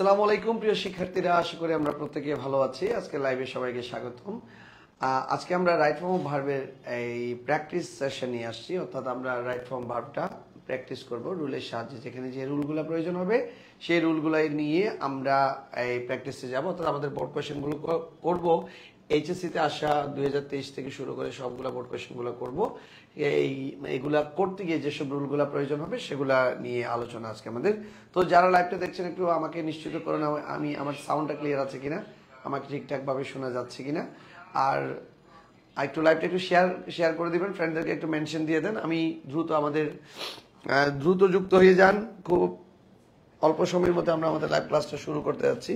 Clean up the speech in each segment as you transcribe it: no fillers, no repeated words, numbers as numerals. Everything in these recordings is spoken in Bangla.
আসসালামু আলাইকুম প্রিয় শিক্ষার্থীরা, আশা করি আমরা প্রত্যেকে ভালো আছি। আজকে লাইভে সবাইকে স্বাগতম। আজকে আমরা রাইট ফর্ম অফ ভার্বের এই প্র্যাকটিস সেশন নিয়ে আসছি, অর্থাৎ আমরা রাইট ফর্ম ভার্বটা প্র্যাকটিস করব রুলের সাহায্যে। যেখানে যে রুলগুলো প্রয়োজন হবে সেই রুলগুলাই নিয়ে আমরা এই প্র্যাকটিসে যাব, অর্থাৎ আমাদের বোর্ড কোয়েশ্চেনগুলো করব। এইচএসসিতে আসা 2023 থেকে শুরু করে সবগুলা বোর্ড কোয়েশ্চেনগুলো করব। এইগুলা করতে গিয়ে যেসব রুলগুলা প্রয়োজন হবে সেগুলা নিয়ে আলোচনা আজকে আমাদের। তো যারা লাইভটা দেখছেন একটু আমাকে নিশ্চিত করে নাও আমার সাউন্ডটা ক্লিয়ার আছে কিনা, আমাকে ঠিকঠাক ভাবে শোনা যাচ্ছে কিনা। আর একটু লাইভটা একটু শেয়ার করে দিবেন, ফ্রেন্ডদেরকে একটু মেনশন দিয়ে দেন। আমি দ্রুত যুক্ত হয়ে যান, খুব অল্প সময়ের মধ্যে আমরা আমাদের লাইভ ক্লাসটা শুরু করতে যাচ্ছি।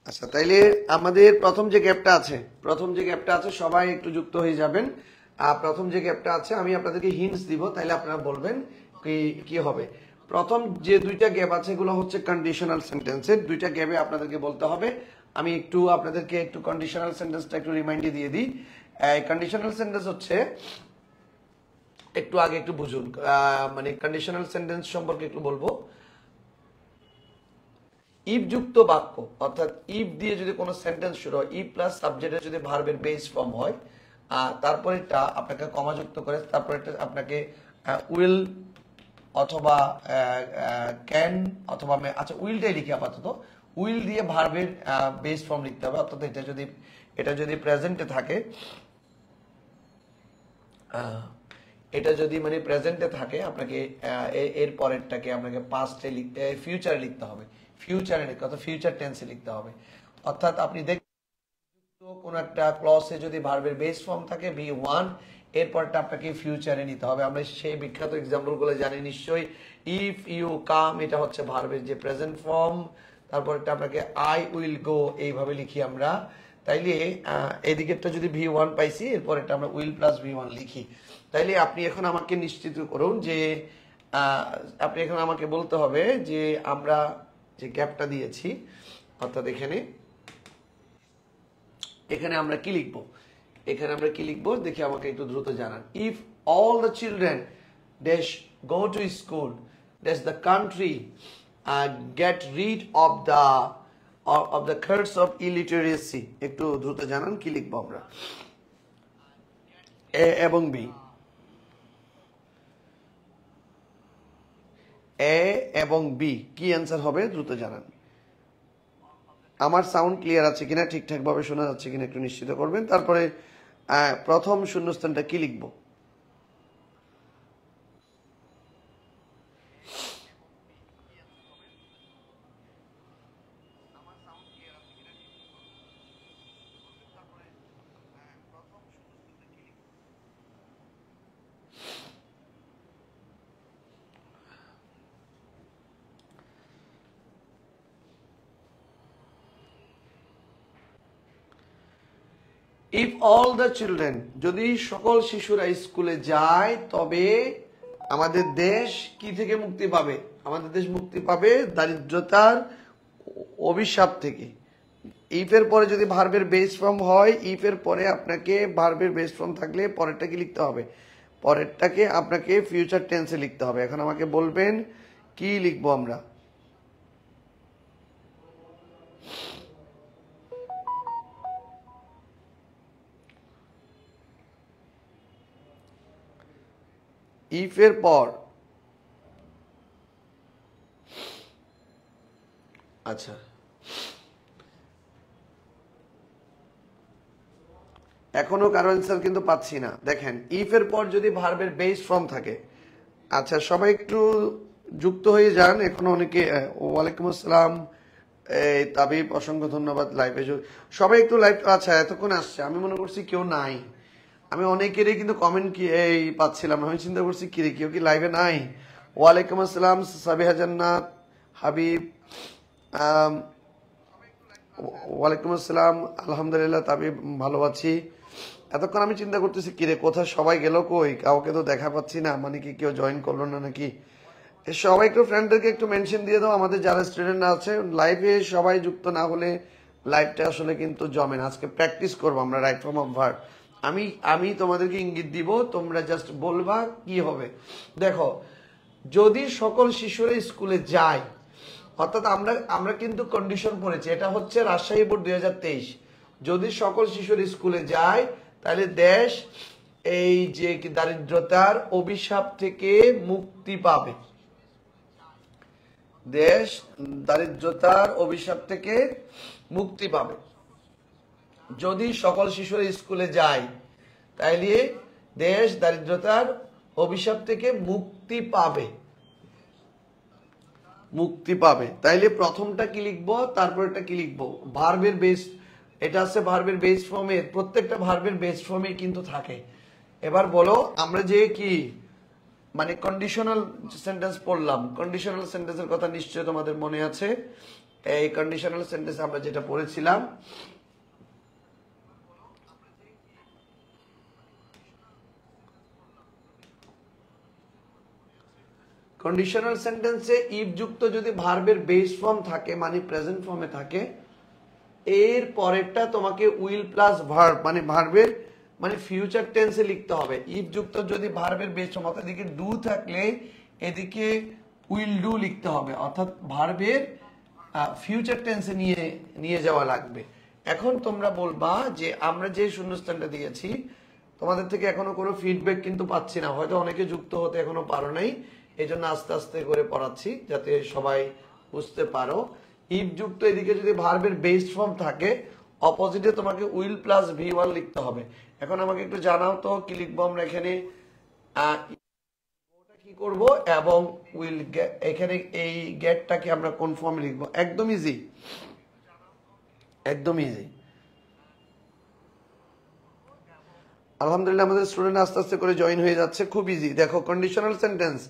আচ্ছা, তাইলে আমাদের প্রথম যে গ্যাপটা আছে সবাই একটু যুক্ত হয়ে যাবেন। প্রথম যে গ্যাপটা আছে আমি আপনাদেরকে হিন্টস দিব, তাইলে আপনারা বলবেন কি হবে। প্রথম যে দুইটা গ্যাপ আছে এগুলো হচ্ছে কন্ডিশনাল সেন্টেন্সের দুইটা গ্যাপে আপনাদেরকে বলতে হবে। আমি আপনাদেরকে একটু কন্ডিশনাল সেন্টেন্সটা একটু রিমাইন্ড দিয়ে দিই। কন্ডিশনাল সেন্টেন্স হচ্ছে, একটু আগে একটু বুঝুন, মানে কন্ডিশনাল সেন্টেন্স সম্পর্কে একটু বলবো। ইফ যুক্ত বাক্য, অর্থাৎ ইফ দিয়ে যদি কোনো সেন্টেন্স শুরু হয়, ইফ প্লাস সাবজেক্টের যদি ভার্বের বেস ফর্ম হয়, তারপরে এটা আপনাকে কমা যুক্ত করে, তারপরে এটা আপনাকে উইল অথবা ক্যান অথবা আচ্ছা উইলটাই লিখি আপাতত। উইল দিয়ে ভার্বের বেস ফর্ম লিখতে হবে, অর্থাৎ এটা যদি প্রেজেন্টে থাকে, এটা যদি মানে প্রেজেন্টে থাকে, আপনাকে এর পরেরটাকে আপনাকে পাস্টে ফিউচারে লিখতে হবে, ফিউচার টেন্সে লিখতে হবে। অর্থাৎ আপনি দেখুন কোন একটা ক্লসে যদি ভার্বের বেস ফর্ম থাকে V1, এরপরটা আপনাকে ফিউচারে নিতে হবে। আমরা সেই বিখ্যাত এক্সাম্পল গুলো জানি নিশ্চয়ই। ইফ ইউ কাম, এটা হচ্ছে ভার্বের যে প্রেজেন্ট ফর্ম, তারপর এটা আপনাকে আই উইল গো, এইভাবে লিখি আমরা। তাইলে এদিকেরটা যদি V1 পাইছি, এরপর এটা আমরা উইল প্লাস V1 লিখি। তাইলে আপনি এখন আমাকে নিশ্চিত করুন যে আপনি এখন আমাকে বলতে হবে যে আমরা যে গ্যাপটা দিয়েছি, অর্থাৎ এখানে আমরা কি লিখবো, দেখি আমাকে একটু দ্রুত জানান। If all the children dash go to school dash the country get rid of the curse of illiteracy, একটু দ্রুত জানান কি লিখবো আমরা। এ এবং বি, কি অ্যান্সার হবে দ্রুত জানান। আমার সাউন্ড ক্লিয়ার আছে কিনা, ঠিকঠাক ভাবে শোনা যাচ্ছে কিনা একটু নিশ্চিত করবেন। তারপরে প্রথম শূন্যস্থানটা কি লিখবো। ইফ অল দ্য চিলড্রেন, যদি সকল শিশুরা স্কুলে যায়, তবে আমাদের দেশ কি থেকে মুক্তি পাবে? আমাদের দেশ মুক্তি পাবে দারিদ্রতার অভিশাপ থেকে। ইফের পরে যদি ভার্বের বেস ফর্ম হয়, ইফের পরে আপনাকে ভার্বের বেস ফর্ম থাকলে পরেরটা কি লিখতে হবে, পরেরটাকে আপনাকে ফিউচার টেন্সে লিখতে হবে। এখন আমাকে বলবেন কি লিখবো আমরা। ইফের পর আচ্ছা, এখনো কারো অ্যান্সার কিন্তু পাচ্ছি না। দেখেন, ইফের পর যদি ভার্বের বেস ফর্ম থাকে, আচ্ছা সবাই একটু যুক্ত হয়ে যান। এখনো অনেকে, ওয়ালাইকুম আসসালাম তাবিব, অসংখ্য ধন্যবাদ লাইভে সবাই একটু লাইভ। আচ্ছা এতক্ষণ আসছে, আমি মনে করছি কেউ নাই। আমি অনেকেরই কিন্তু কমেন্ট পাচ্ছিলাম না, আমি চিন্তা করছি কেউ কি লাইভে নাই। ওয়ালাইকুম আসসালাম সাবিহা জান্নাত হাবিব, ওয়ালাইকুম আসসালাম, আলহামদুলিল্লাহ তাবিব ভালো আছি। এতক্ষণ আমি চিন্তা করতেছি কিরে কোথায় সবাই গেল, কই কাউকে তো দেখা পাচ্ছি না, মানে কি কেউ জয়েন করলো না নাকি। সবাই একটু ফ্রেন্ডদেরকে একটু মেনশন দিয়ে দাও। আমাদের যারা স্টুডেন্ট আছে লাইভে সবাই যুক্ত না হলে লাইভটা আসলে কিন্তু জমে না। আজকে প্র্যাকটিস করবো আমরা রাইট ফর্ম অফ ভার্ব। আমি আমি তোমাদেরকে ইঙ্গিত দিব, তোমরা জাস্ট বলবা কি হবে। দেখো, যদি সকল শিশুরা স্কুলে যায়, অর্থাৎ আমরা কিন্তু কন্ডিশন পড়েছি, এটা হচ্ছে রাজশাহী বোর্ড 2023। যদি সকল শিশুর স্কুলে যায় তাহলে দেশ এই যে দারিদ্রতার অভিশাপ থেকে মুক্তি পাবে। দেশ দারিদ্রতার অভিশাপ থেকে মুক্তি পাবে। যদি সকল শিশুরা স্কুলে যায় তাইলে দেশ দারিদ্রতার অভিশাপ থেকে মুক্তি পাবে। মুক্তি পাবে। তাইলে প্রথমটা কি লিখবো, তারপরটা কি লিখবো? ভার্বের বেস, এটা আছে ভার্বের বেস ফর্মে, প্রত্যেকটা ভার্বের বেস ফর্মে কিন্তু থাকে। এবার বলো, আমরা যে কি মানে কন্ডিশনাল সেন্টেন্স পড়লাম, কন্ডিশনাল সেন্টেন্সের কথা নিশ্চয়ই তোমাদের মনে আছে। এই কন্ডিশনাল সেন্টেন্স আমরা যেটা পড়েছিলাম, কন্ডিশনাল সেন্টেন্সে ইফ যুক্ত যদি ভার্বের বেস ফর্ম থাকে মানে প্রেজেন্ট ফর্মে থাকে, এর পরেরটা তোমাকে উইল প্লাস ভার্ব মানে ভার্বের মানে ফিউচার টেন্সে লিখতে হবে। ইফ যুক্ত যদি ভার্বের বেস ফর্ম, অর্থাৎ এদিকে ডু থাকলে এদিকে উইল ডু লিখতে হবে, অর্থাৎ ভার্বের ফিউচার টেন্সে নিয়ে যাওয়া লাগবে। এখন তোমরা বলবা যে আমরা যে শূন্যস্থানটা দিয়েছি, তোমাদের থেকে এখনো কোনো ফিডব্যাক কিন্তু পাচ্ছি না, হয়তো অনেকে যুক্ত হতে এখনো পারো নাই, এই জন্য আস্তে আস্তে করে পড়াচ্ছি যাতে সবাই বুঝতে পারো। ইফ যুক্ত এদিকে যদি ভার্বের বেস ফর্ম থাকে, অপোজিটে তোমাকে উইল প্লাস ভি1 লিখতে হবে। এখন আমাকে একটু জানাও তো কি লিখবো আমরা এখানে, কি করব, এবং উইল এখানে এই গেটটাকে আমরা কোন ফর্মে লিখবো? একদম ইজি, একদম ইজি। আলহামদুলিল্লাহ আমাদের স্টুডেন্ট আস্তে আস্তে করে জয়েন হয়ে যাচ্ছে, খুব ইজি। দেখো কন্ডিশনাল সেন্টেন্স,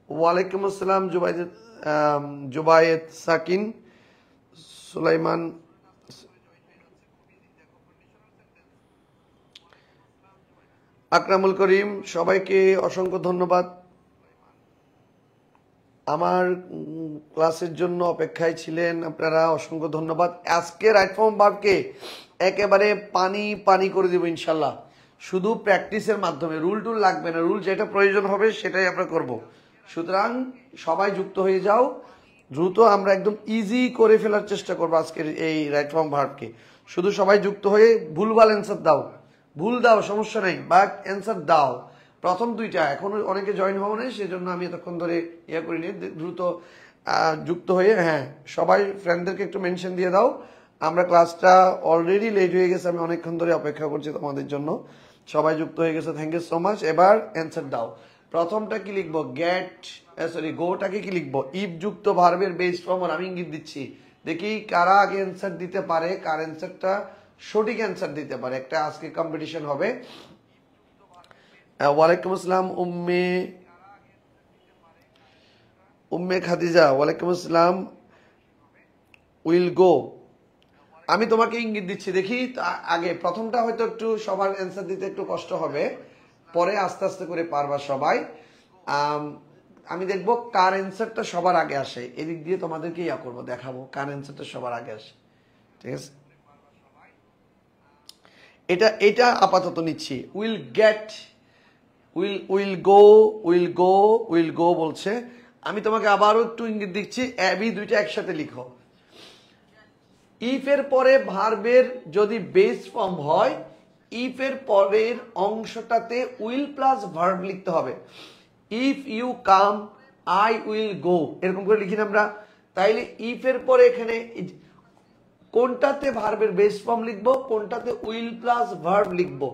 ওয়ালাইকুম আসসালাম জুবায়েদ সাকিন সুলাইমান, আকরামুল করিম, সবাইকে অসংখ্য ধন্যবাদ আমার ক্লাসের জন্য অপেক্ষায় ছিলেন আপনারা, অসংখ্য ধন্যবাদ। আজকে রাইট ফর্ম ভার্বকে একেবারে পানি পানি করে দিব ইনশাল্লাহ, শুধু প্র্যাকটিসের মাধ্যমে। রুল টুল লাগবে না, রুল যেটা প্রয়োজন হবে সেটাই আমরা করব। সুতরাং সবাই যুক্ত হয়ে যাও দ্রুত, আমরা একদম ইজি করে ফেলার চেষ্টা করবো আজকের এই রাইট ফর্ম ভার্বকে। শুধু সবাই যুক্ত হয়ে ভুলভাল অ্যান্সার দাও, ভুল দাও সমস্যা নেই, বাট অ্যান্সার দাও। প্রথম দুইটা এখনো অনেকে জয়েন হবো না, সেজন্য আমি এতক্ষণ ধরে ইয়ে করিনি। দ্রুত যুক্ত হয়ে, হ্যাঁ সবাই ফ্রেন্ডদেরকে একটু মেনশন দিয়ে দাও। আমরা ক্লাসটা অলরেডি লেট হয়ে গেছে, আমি অনেকক্ষণ ধরে অপেক্ষা করছি তোমাদের জন্য। সবাই যুক্ত হয়ে গেছে, থ্যাংক ইউ সো মাচ। এবার অ্যান্সার দাও। প্রথমটা কি লিখবো? গেট, সরি গোটাকে কি লিখবো? ইফ যুক্ত ভার্বের বেস ফর্ম, আমি ইঙ্গিত দিচ্ছি, দেখি কারা আগে অ্যান্সার দিতে পারে, কার অ্যান্সারটা সঠিক অ্যান্সার দিতে পারে। একটা আজকে কম্পিটিশন হবে। ওয়ালাইকুম আসসালাম উম্মে খাদিজা, ওয়ালাইকুম আসসালাম। উইল গো, আমি তোমাকে ইঙ্গিত দিচ্ছি, দেখি আগে প্রথমটা হয়তো একটু সবার অ্যান্সার দিতে একটু কষ্ট হবে, পরে আস্তে আস্তে করে পারবা সবাই। আমি দেখবো কার অ্যান্সারটা সবার আগে আসে, এদিক দিয়ে তোমাদেরকে ইয়া করবো, দেখাবো কার অ্যান্সারটা সবার আগে আসে, ঠিক আছে? এটা আপাতত নিচ্ছি। উইল গেট, উইল গো বলছে। আমি তোমাকে আবারও একটু ইঙ্গিত দিচ্ছি, এবি দুইটা একসাথে লিখো। ইফ এর পরে ভার্বের যদি বেস ফর্ম হয়, ইফ এর পরের অংশটাতে উইল প্লাস ভার্ব লিখতে হবে। If you come I will go, এরকম করে লিখি না আমরা? তাইলে ইফ এর পরে এখানে কোনটাতে ভার্বের বেস ফর্ম লিখবো, কোনটাতে উইল প্লাস ভার্ব লিখবো,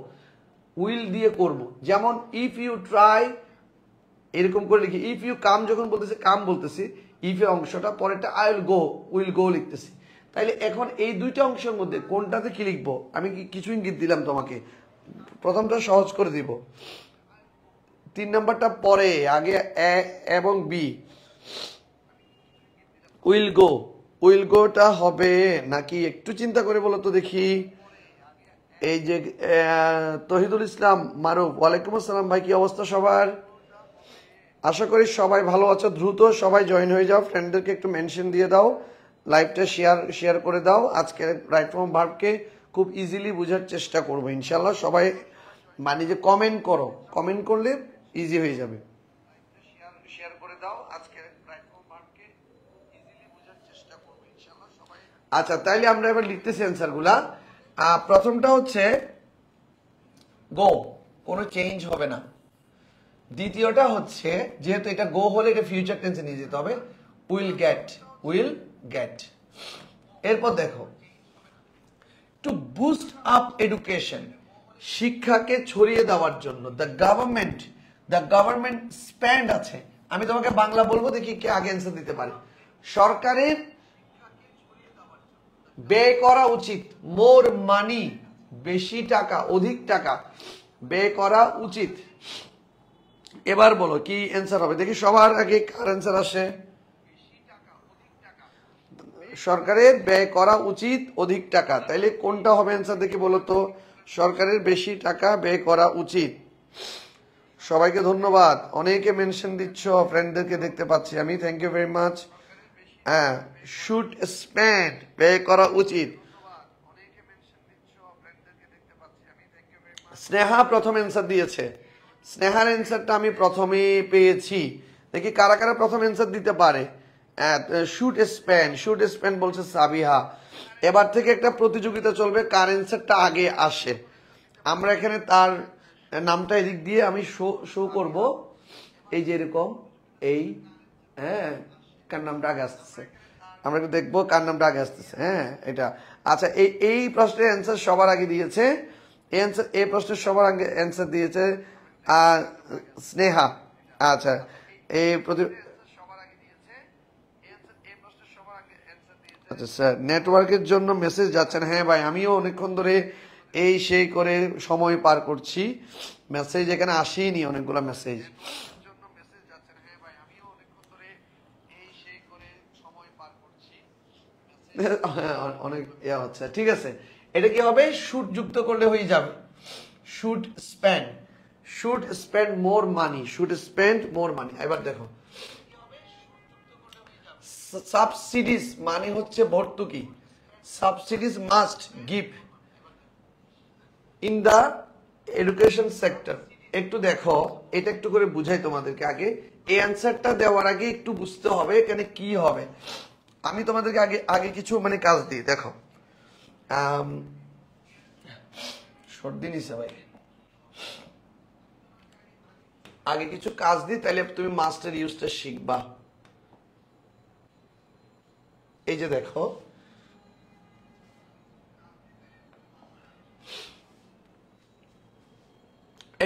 উইল দিয়ে করব। যেমন ইফ ইউ ট্রাই, এরকম করে লিখি। ইফ ইউ কাম যখন বলতেছি, কাম বলতেছি, ইফ এর অংশটা, পরেরটা আই উইল গো লিখতেছি। তাইলে এখন এই দুইটা অংশের মধ্যে কোনটাতে কি লিখবো? আমি কিছু ইঙ্গিত দিলাম তোমাকে, প্রথমটা সহজ করে দিব, 3 নাম্বারটা পরে, আগে এ এবং বি। উইল গোটা হবে নাকি একটু চিন্তা করে বলো তো দেখি। এই যে তহিদুল ইসলাম মারুফ, ওয়ালাইকুম আসসালাম ভাই, কি অবস্থা সবার? আশা করি সবাই ভালো আছো। দ্রুত সবাই জয়েন হয়ে যাও, ফ্রেন্ডদেরকে একটু মেনশন দিয়ে দাও, লাইভটা শেয়ার করে দাও। আজকে রাইট ফর্ম ভার্বকে খুব ইজিলি বোঝার চেষ্টা করবো ইনশাল্লাহ। সবাই মানে যে কমেন্ট করো, কমেন্ট করলে ইজি হয়ে যাবে। শেয়ার করে দাও, আজকে প্ল্যাটফর্মকে ইজিলি বোঝার চেষ্টা করব ইনশাআল্লাহ সবাই। আচ্ছা তাইলে আমরা এবার লিখতেছি অ্যানসারগুলা। প্রথমটা হচ্ছে গো, কোনো চেঞ্জ হবে না। দ্বিতীয়টা হচ্ছে যেহেতু এটা গো হলে এটা ফিউচার টেন্সে নিয়ে যেতে হবে, উইল গেট, উইল গেট। এরপর দেখো টু বুস্ট আপ এডুকেশন, শিক্ষাকে ছড়িয়ে দেওয়ার জন্য দ্য গভর্নমেন্ট স্পেন্ড আছে। আমি তোমাকে বাংলা বলবো, দেখি কে আগে অ্যান্সার দিতে পারে। সরকারের ব্যয় করা উচিত, মোর মানি, বেশি টাকা, অধিক টাকা ব্যয় করা উচিত। এবার বলো কি অ্যান্সার হবে, দেখি সবার আগে কার অ্যান্সার আসে। সরকারের ব্যয় করা উচিত অধিক টাকা, তাইলে কোনটা হবে অ্যান্সার দেখি বলো তো। সরকারের বেশি টাকা ব্যয় করা উচিত। সবাইকে ধন্যবাদ, অনেকে মেনশন দিচ্ছ, ফ্রেন্ডদেরকে দেখতে পাচ্ছি আমি, থ্যাংক ইউ ভেরি মাচ। হ্যাঁ, শুড স্পেন্ড, ব্যয় করা উচিত। স্নেহা প্রথম অ্যান্সার দিয়েছে, স্নেহার অ্যান্সারটা আমি প্রথমে পেয়েছি। দেখি কারা কারা প্রথম অ্যান্সার দিতে পারে। শুড স্পেন্ড বলছে সাবিহা। এবার থেকে একটা প্রতিযোগিতা চলবে, কার অ্যান্সারটা আগে আসে। আমরা এখানে তার নামটা এদিক দিয়ে আমি শো করব, এই যে এরকম, এই হ্যাঁ কার নামটা আগে আসতেছে, আমরা একটু দেখবো কার নামটা আগে আসতেছে। হ্যাঁ এটা আচ্ছা, এই প্রশ্নের অ্যান্সার সবার আগে দিয়েছে, এই প্রশ্নের সবার আগে অ্যান্সার দিয়েছে স্নেহা। আচ্ছা এই আচ্ছা স্যার, নেটওয়ার্কের জন্য মেসেজ যাচ্ছে না। হ্যাঁ ভাই, আমিও অনেকক্ষণ ধরে এই সেই করে সময় পার করছি, মেসেজ এখানে আসেনি, অনেকগুলো মেসেজ। অনেক ইয়া হচ্ছে, ঠিক আছে। এটা কি হবে, শুড যুক্ত করলে হয়ে যাবে, should spend more money, should spend more money. এবার দেখো সাবসিডিজ মানে হচ্ছে ভর্তুকি, subsidies must give in the education sector. একটু দেখো, এটা একটু করে বুঝাই তোমাদেরকে আগে, এই অ্যান্সারটা দেওয়ার আগে একটু বুঝতে হবে এখানে কি হবে। আমি তোমাদেরকে আগে আগে কিছু মানে কাজ দিই, দেখো সর্দি নিছে ভাই, আগে কিছু কাজ দিই, তাহলে তুমি মাস্টার ইউজটা শিখবা। এই যে দেখো,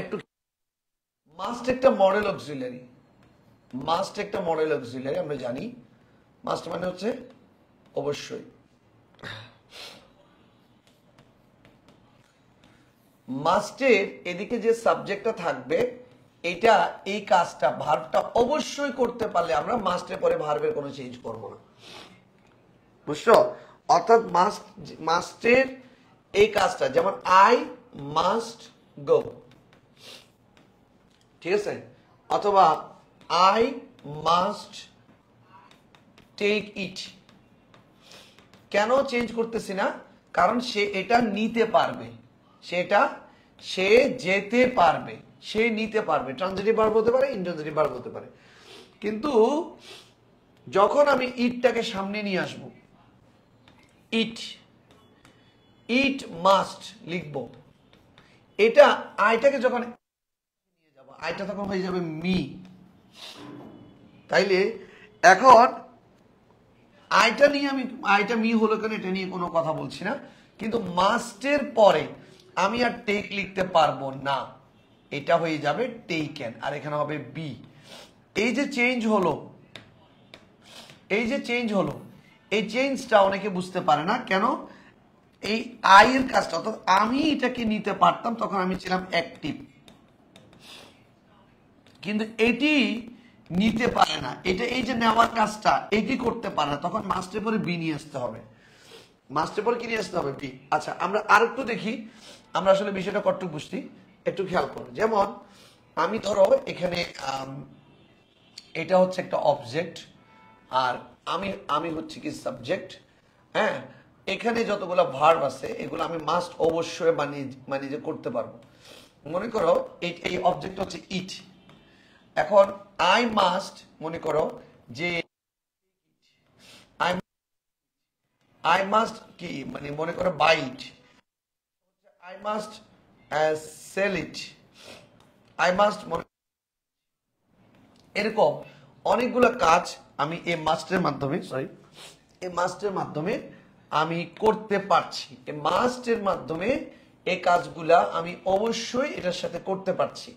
একটু মাস্ট একটা মডেল অক্সিলারি, মাস্ট একটা মডেল অক্সিলারি, আমরা জানি মাস্ট মানে হচ্ছে অবশ্যই। মাস্টের এদিকে যে সাবজেক্টটা থাকবে, এটা এই কাজটা ভার্বটা অবশ্যই করতে পারলে আমরা মাস্টের পরে ভার্বের কোনো চেঞ্জ করব না, বুঝছো? অর্থাৎ মাস্টের এই কাজটা, যেমন আই মাস্ট গো, ঠিক আছে, অথবা আই মাস্ট টেক ইট। কেন চেঞ্জ করতেছি না, কারণ সে এটা নিতে পারবে, সে যেতে পারবে, সে নিতে পারবে। ট্রানজিটিভ ভার্ব হতে পারে, ইনট্রানজিটিভ ভার্ব হতে পারে। কিন্তু যখন আমি ইটটাকে সামনে নিয়ে আসব, ইট মাস্ট লিখবো, এটা আইটাকে যখন নিয়ে যাব, আইটা তখন হয়ে যাবে মি। তাইলে এখন আইটা নিয়ে আমি, আইটা মি হলো কেন এটা নিয়ে কোনো কথা বলছি না, কিন্তু মাস্টের পরে আমি আর টেক লিখতে পারবো না, এটা হয়ে যাবে টেকেন, আর এখানে হবে বি। এই যে চেঞ্জ হলো, এই চেঞ্জটা অনেকে বুঝতে পারে না কেন। এই আই এর কাজটা, অর্থাৎ আমি এটাকে নিতে পারতাম, তখন আমি ছিলাম অ্যাক্টিভ, কিন্তু এটি নিতে পারে না, এটা এই যে নেওয়ার কাজটা এটি করতে পারে না, তখন মাস্টের পরে বি নিয়ে আসতে হবে, মাস্টের পরে কি নিয়ে আসতে হবে, বি। আচ্ছা আমরা আরেকটু দেখি, আমরা আসলে বিষয়টা কতটুকু বুঝছি একটু খেয়াল করো। যেমন আমি ধরো এখানে এটা হচ্ছে একটা অবজেক্ট, আর আমি হচ্ছে কি সাবজেক্ট। হ্যাঁ, এখানে যতগুলো ভার্ব আছে এগুলো আমি মাস্ট অবশ্যই মানে যে করতে পারবো। মনে করো এই অবজেক্ট হচ্ছে ইট, এখন আই মাস্ট মনে করো যে আই মাস্ট কি মানে মনে করো buy it, I must sell it, I must এরকম অনেকগুলো কাজ আমি এই মাস্টের মাধ্যমে এই মাস্টের মাধ্যমে আমি করতে পারছি। এই মাস্টের মাধ্যমে এই কাজগুলা আমি অবশ্যই এটার সাথে করতে পারছি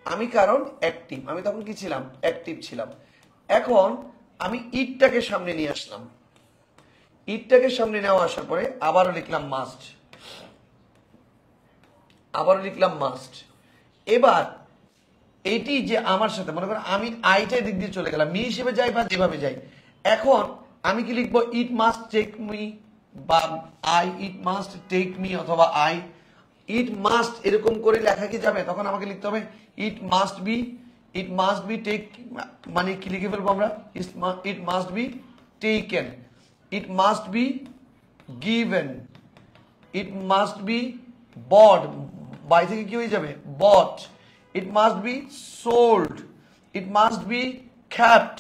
আমি, কারণ অ্যাক্টিভ। আমি তখন কি ছিলাম? অ্যাক্টিভ ছিলাম। এখন আমি ইটটাকে সামনে নিয়ে আসলাম, ইটটাকে সামনে নেওয়া আসার পরে আবারও লিখলাম মাস্ট, আবারও লিখলাম মাস্ট। এবার এইটি যে আমার সাথে মনে করো আমি আইটাই দিক দিয়ে চলে গেলাম, মি হিসেবে যাই বা যেভাবে যাই। এখন আমি কি লিখবো? ইট মাস্ট টেক মি বা I, it must take me অথবা আই, ইট মাস্ট এরকম করে লেখা কি যাবে? তখন আমাকে লিখতে হবে it must be, it must be take, মানে কি লিখে ফেলবো আমরা? It must be taken, it must be given, it must be bought, buy থেকে কি হয়ে যাবে? বট, it must be sold, it must be kept।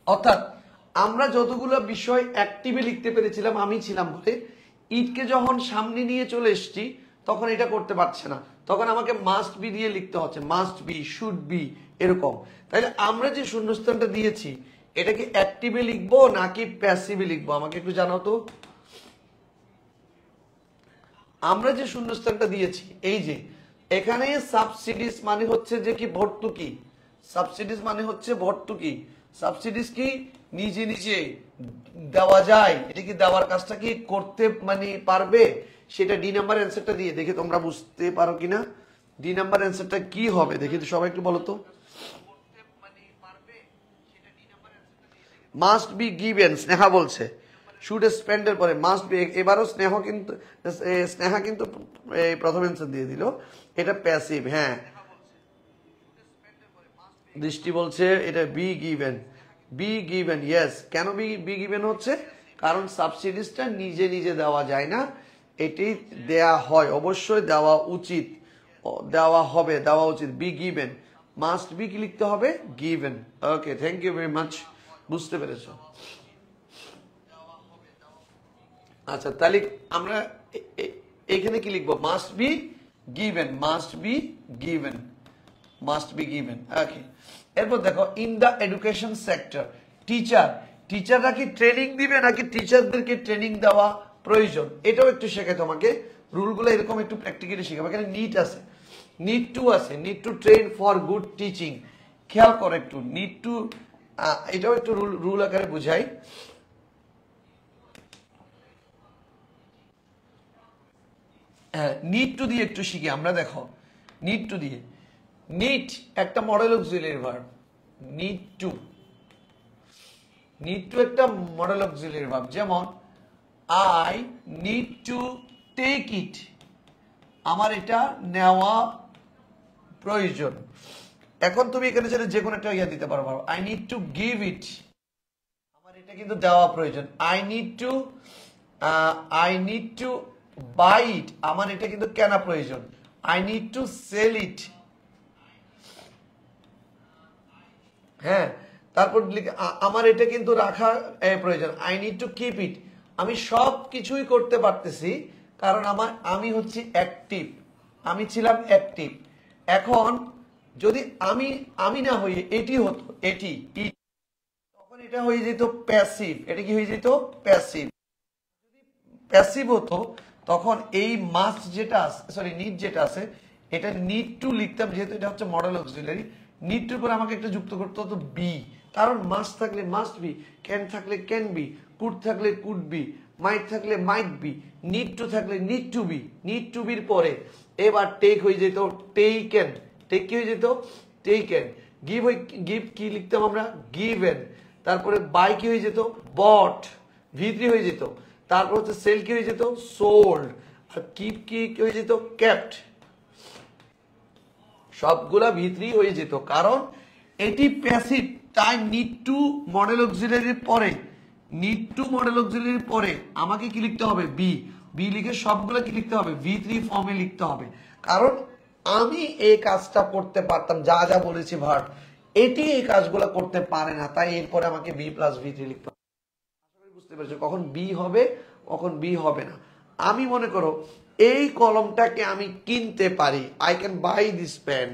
অর্থাৎ আমরা যতগুলো বিষয় অ্যাক্টিভে লিখতে পেরেছিলাম আমি ছিলাম বলে, ইটকে যখন সামনে নিয়ে চলে এসেছি তখন এটা করতে পারছে না, তখন আমাকে মাস্ট বি দিয়ে লিখতে হচ্ছে, মাস্ট বি, শুড বি, এরকম। তাহলে আমরা যে শূন্যস্থানটা দিয়েছি এটা কি অ্যাক্টিভে লিখবো নাকি প্যাসিভে লিখবো? আমাকে একটু জানাও তো। আমরা যে শূন্যস্থানটা দিয়েছি এই যে এখানে সাবসিডিজ মানে হচ্ছে যে কি ভর্তুকি, সাবসিডিজ মানে হচ্ছে ভর্তুকি। সাবসিডিজ কি নিজে নিজে দেওয়া যায়, এটা কি দেওয়ার কাজটা কি করতে মানে পারবে, সেটা ডি নাম্বার অ্যান্সারটা দিয়ে দেখি তোমরা বুঝতে পারো কিনা। ডি নাম্বার অ্যান্সারটা কি হবে দেখি তো, সবাই একটু বলো তো। মাস্ট বি গিভেন, স্নেহা বলছে। শুড স্পেন্ডের পরে মাস্ট বি, এবারও স্নেহা কিন্তু প্রথম অ্যান্সার দিয়ে দিল, এটা প্যাসিভ। হ্যাঁ, দৃষ্টি বলছে এটা be given, be given, yes. কেন বি গিভেন হচ্ছে? কারণ সাবসিডিজটা নিজে নিজে দেওয়া যায় না, এটি দেয়া হয়, অবশ্যই দেওয়া উচিত, দেওয়া হবে, দেওয়া উচিত। বি গিভেন, মাস্ট বি কি লিখতে হবে? Given. Okay, thank you very much, বুঝতে পেরেছো। আচ্ছা, তাহলে আমরা এখানে কি লিখবো? Must be given, must be given, must be given. Okay, এরপর দেখো in the education sector, teacher, টিচাররা কি ট্রেনিং দিবে নাকি টিচারদেরকে ট্রেনিং দেওয়া প্রয়োজন? এটাও একটু শেখায় তোমাকে, রুলগুলো এরকম একটু প্র্যাকটিক্যালি শেখাবে। এখানে নিড আছে, নিড টু আছে, need to train for good teaching. খেয়াল করো একটু, নিড টু, এটাও একটু রুল আকারে বুঝাই। নিড টু দিয়ে একটু শিখি আমরা। দেখো নিড টু দিয়ে, নিড একটা modal auxiliary verb, need to, need to একটা মডেল অক্সিলারি ভার্ব। যেমন I need to take it, আমার এটা নেওয়া প্রয়োজন। এখন তুমি এখানে ছেড়ে যে কোনো একটা ইয়া দিতে পারো, I need to give it, আমার এটা কিন্তু দেওয়া প্রয়োজন। I need to buy it, আমার এটা কিন্তু কেনা প্রয়োজন। I need to sell it. হ্যাঁ, তারপর আমার এটা কিন্তু রাখা প্রয়োজন। I need to keep it, আমি সব কিছুই করতে পারতেছি কারণ আমি হচ্ছি অ্যাক্টিভ, আমি ছিলাম অ্যাক্টিভ। এখন যদি আমি না হয়ে এটি হতো, এটি, তখন এটা হয়ে যেত প্যাসিভ। এটা কি হয়ে যেত? প্যাসিভ। প্যাসিভ হতো তখন এই মাস্ট যেটা আছে, সরি নিড যেটা আছে, এটা নিড টু লিখতাম, যেহেতু এটা হচ্ছে মডেল অক্সিলারি। নিড টুর পর আমাকে একটা যুক্ত করতে হতো বি, কারণ মাস্ট থাকলে মাস্ট বি, ক্যান থাকলে ক্যান বি, কুড থাকলে কুড বি, মাইট থাকলে মাইট বি, নিড টু থাকলে need to be, need to বির পরে এবার টেক হয়ে যেত টেকেন, টেক কি হয়ে যেত? টেকেন। গিভ কি লিখতাম আমরা? গিভেন। তারপরে বাই কি হয়ে যেত? বট, ভি3 হয়ে যেত। তারপর হচ্ছে সেল কি হয়ে যেত? সোল্ড। আর কিপ কি হয়ে যেত? কেপ্ট। সবগুলা ভি3 হয়ে যেত, কারণ এটি প্যাসিভ। তাই নিড টু মডেল অক্সিলারির পরে, নিড টু মডেল অক্সিলারির পরে আমাকে কি লিখতে হবে? বি। বি লিখে সবগুলো কি লিখতে হবে, V3 ফর্মে লিখতে হবে। কারণ আমি এই কাজটা করতে পারতাম, যা যা বলেছি ভার্ব, এটি এই কাজগুলো করতে পারে না, তাই এরপরে আমাকে B+V3 লিখতে হবে। বুঝতে পেরেছো, কখন বি হবে কখন বি হবে না। আমি মনে করো এই কলমটাকে আমি কিনতে পারি, I can buy this pen,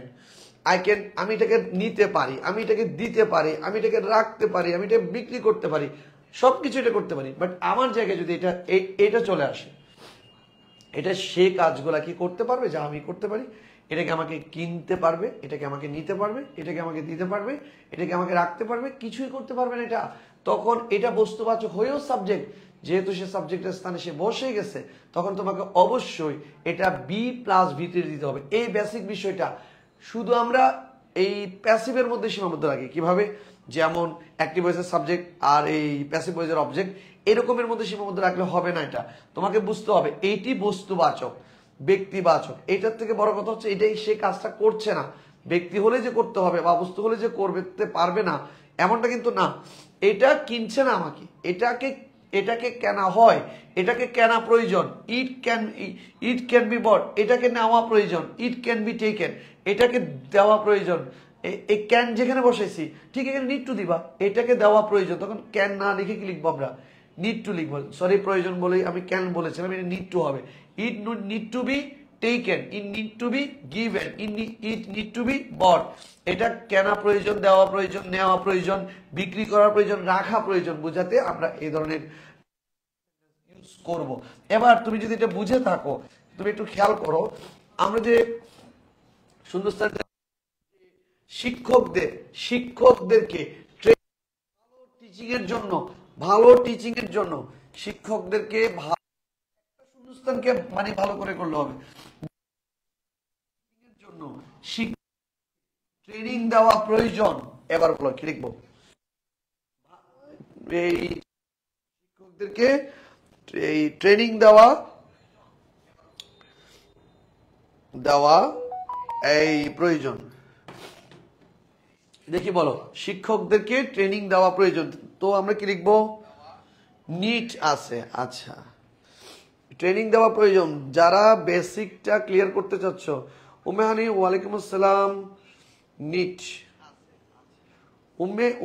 আমি এটাকে নিতে পারি, আমি এটাকে দিতে পারি, আমি এটাকে রাখতে পারি, আমি এটা বিক্রি করতে পারি, সবকিছু এটা করতে পারি। বাট আমার জায়গায় যদি এটা চলে আসে, এটা সে কাজগুলা কি করতে পারবে যা আমি করতে পারি। এটাকে আমাকে কিনতে পারবে, এটাকে আমাকে নিতে পারবে, এটাকে আমাকে দিতে পারবে, এটাকে আমাকে রাখতে পারবে, কিছুই করতে পারবে না এটা। তখন এটা বস্তুবাচক হয়েও সাবজেক্ট, যেহেতু সে সাবজেক্টের স্থানে সে বসে গেছে, তখন তোমাকে অবশ্যই এটা B+V3 দিতে হবে। এই বেসিক বিষয়টা শুধু আমরা এই প্যাসিভের মধ্যে সীমাবদ্ধ রাখি। কিভাবে? যেমন অ্যাক্টিভ ভয়েসের সাবজেক্ট আর এই প্যাসিভ ভয়েসের অবজেক্ট, এরকমের মধ্যে সীমাবদ্ধ রাখলে হবে না। এটা তোমাকে বুঝতে হবে এইটি বস্তুবাচক, ব্যক্তিবাচক। এটার থেকে বড় কথা হচ্ছে এটাই সে কাজটা করছে না। ব্যক্তি হলে যে করতে হবে বা বস্তু হলে যে করতে পারবে না এমনটা কিন্তু না। এটা কিনছে না আমাকে, এটাকে কেনা হয়, এটাকে কেনা প্রয়োজন, ইট ক্যান বি বট, এটাকে নেওয়া প্রয়োজন, ইট ক্যান বি টেকেন, এটাকে দেওয়া প্রয়োজন। এই ক্যান যেখানে বসাইছি ঠিক এখানে নিড টু দিবা, এটাকে দেওয়া প্রয়োজন। তখন ক্যান না লিখে কি লিখবো আমরা, নিড টু লিখবো। সরি, প্রয়োজন বলেই আমি ক্যান বলেছিলাম, এটা নিড টু হবে। It need to be taken, it need to be given, it need to be bought. এটা কেনা প্রয়োজন, দেওয়া প্রয়োজন, নেওয়া প্রয়োজন, বিক্রি করার প্রয়োজন, রাখা প্রয়োজন বোঝাতে আমরা এই ধরনের ইউজ করব। এবার তুমি যদি এটা বুঝে থাকো, তুমি একটু খেয়াল করো, আমরা যে সুন্দরস্থান শিক্ষকদেরকে ভালো টিচিং এর জন্য শিক্ষকদেরকে শূন্যস্থানকে মানে ভালো করে করলে হবে। জন্য ট্রেনিং দেওয়া প্রয়োজন। এবার বলো কি লিখবো, এই শিক্ষকদেরকে এই ট্রেনিং দেওয়া এই প্রয়োজন। দেখি বলো, শিক্ষকদেরকে ট্রেনিং দেওয়া প্রয়োজন। তো আমরা কি লিখবো, নিট আছে। আচ্ছা, ট্রেনিং দেওয়া প্রয়োজন। যারা বেসিকটা ক্লিয়ার করতে চাচ্ছ, উম্মেহানি ওয়ালাইকুম আসসালাম। নিট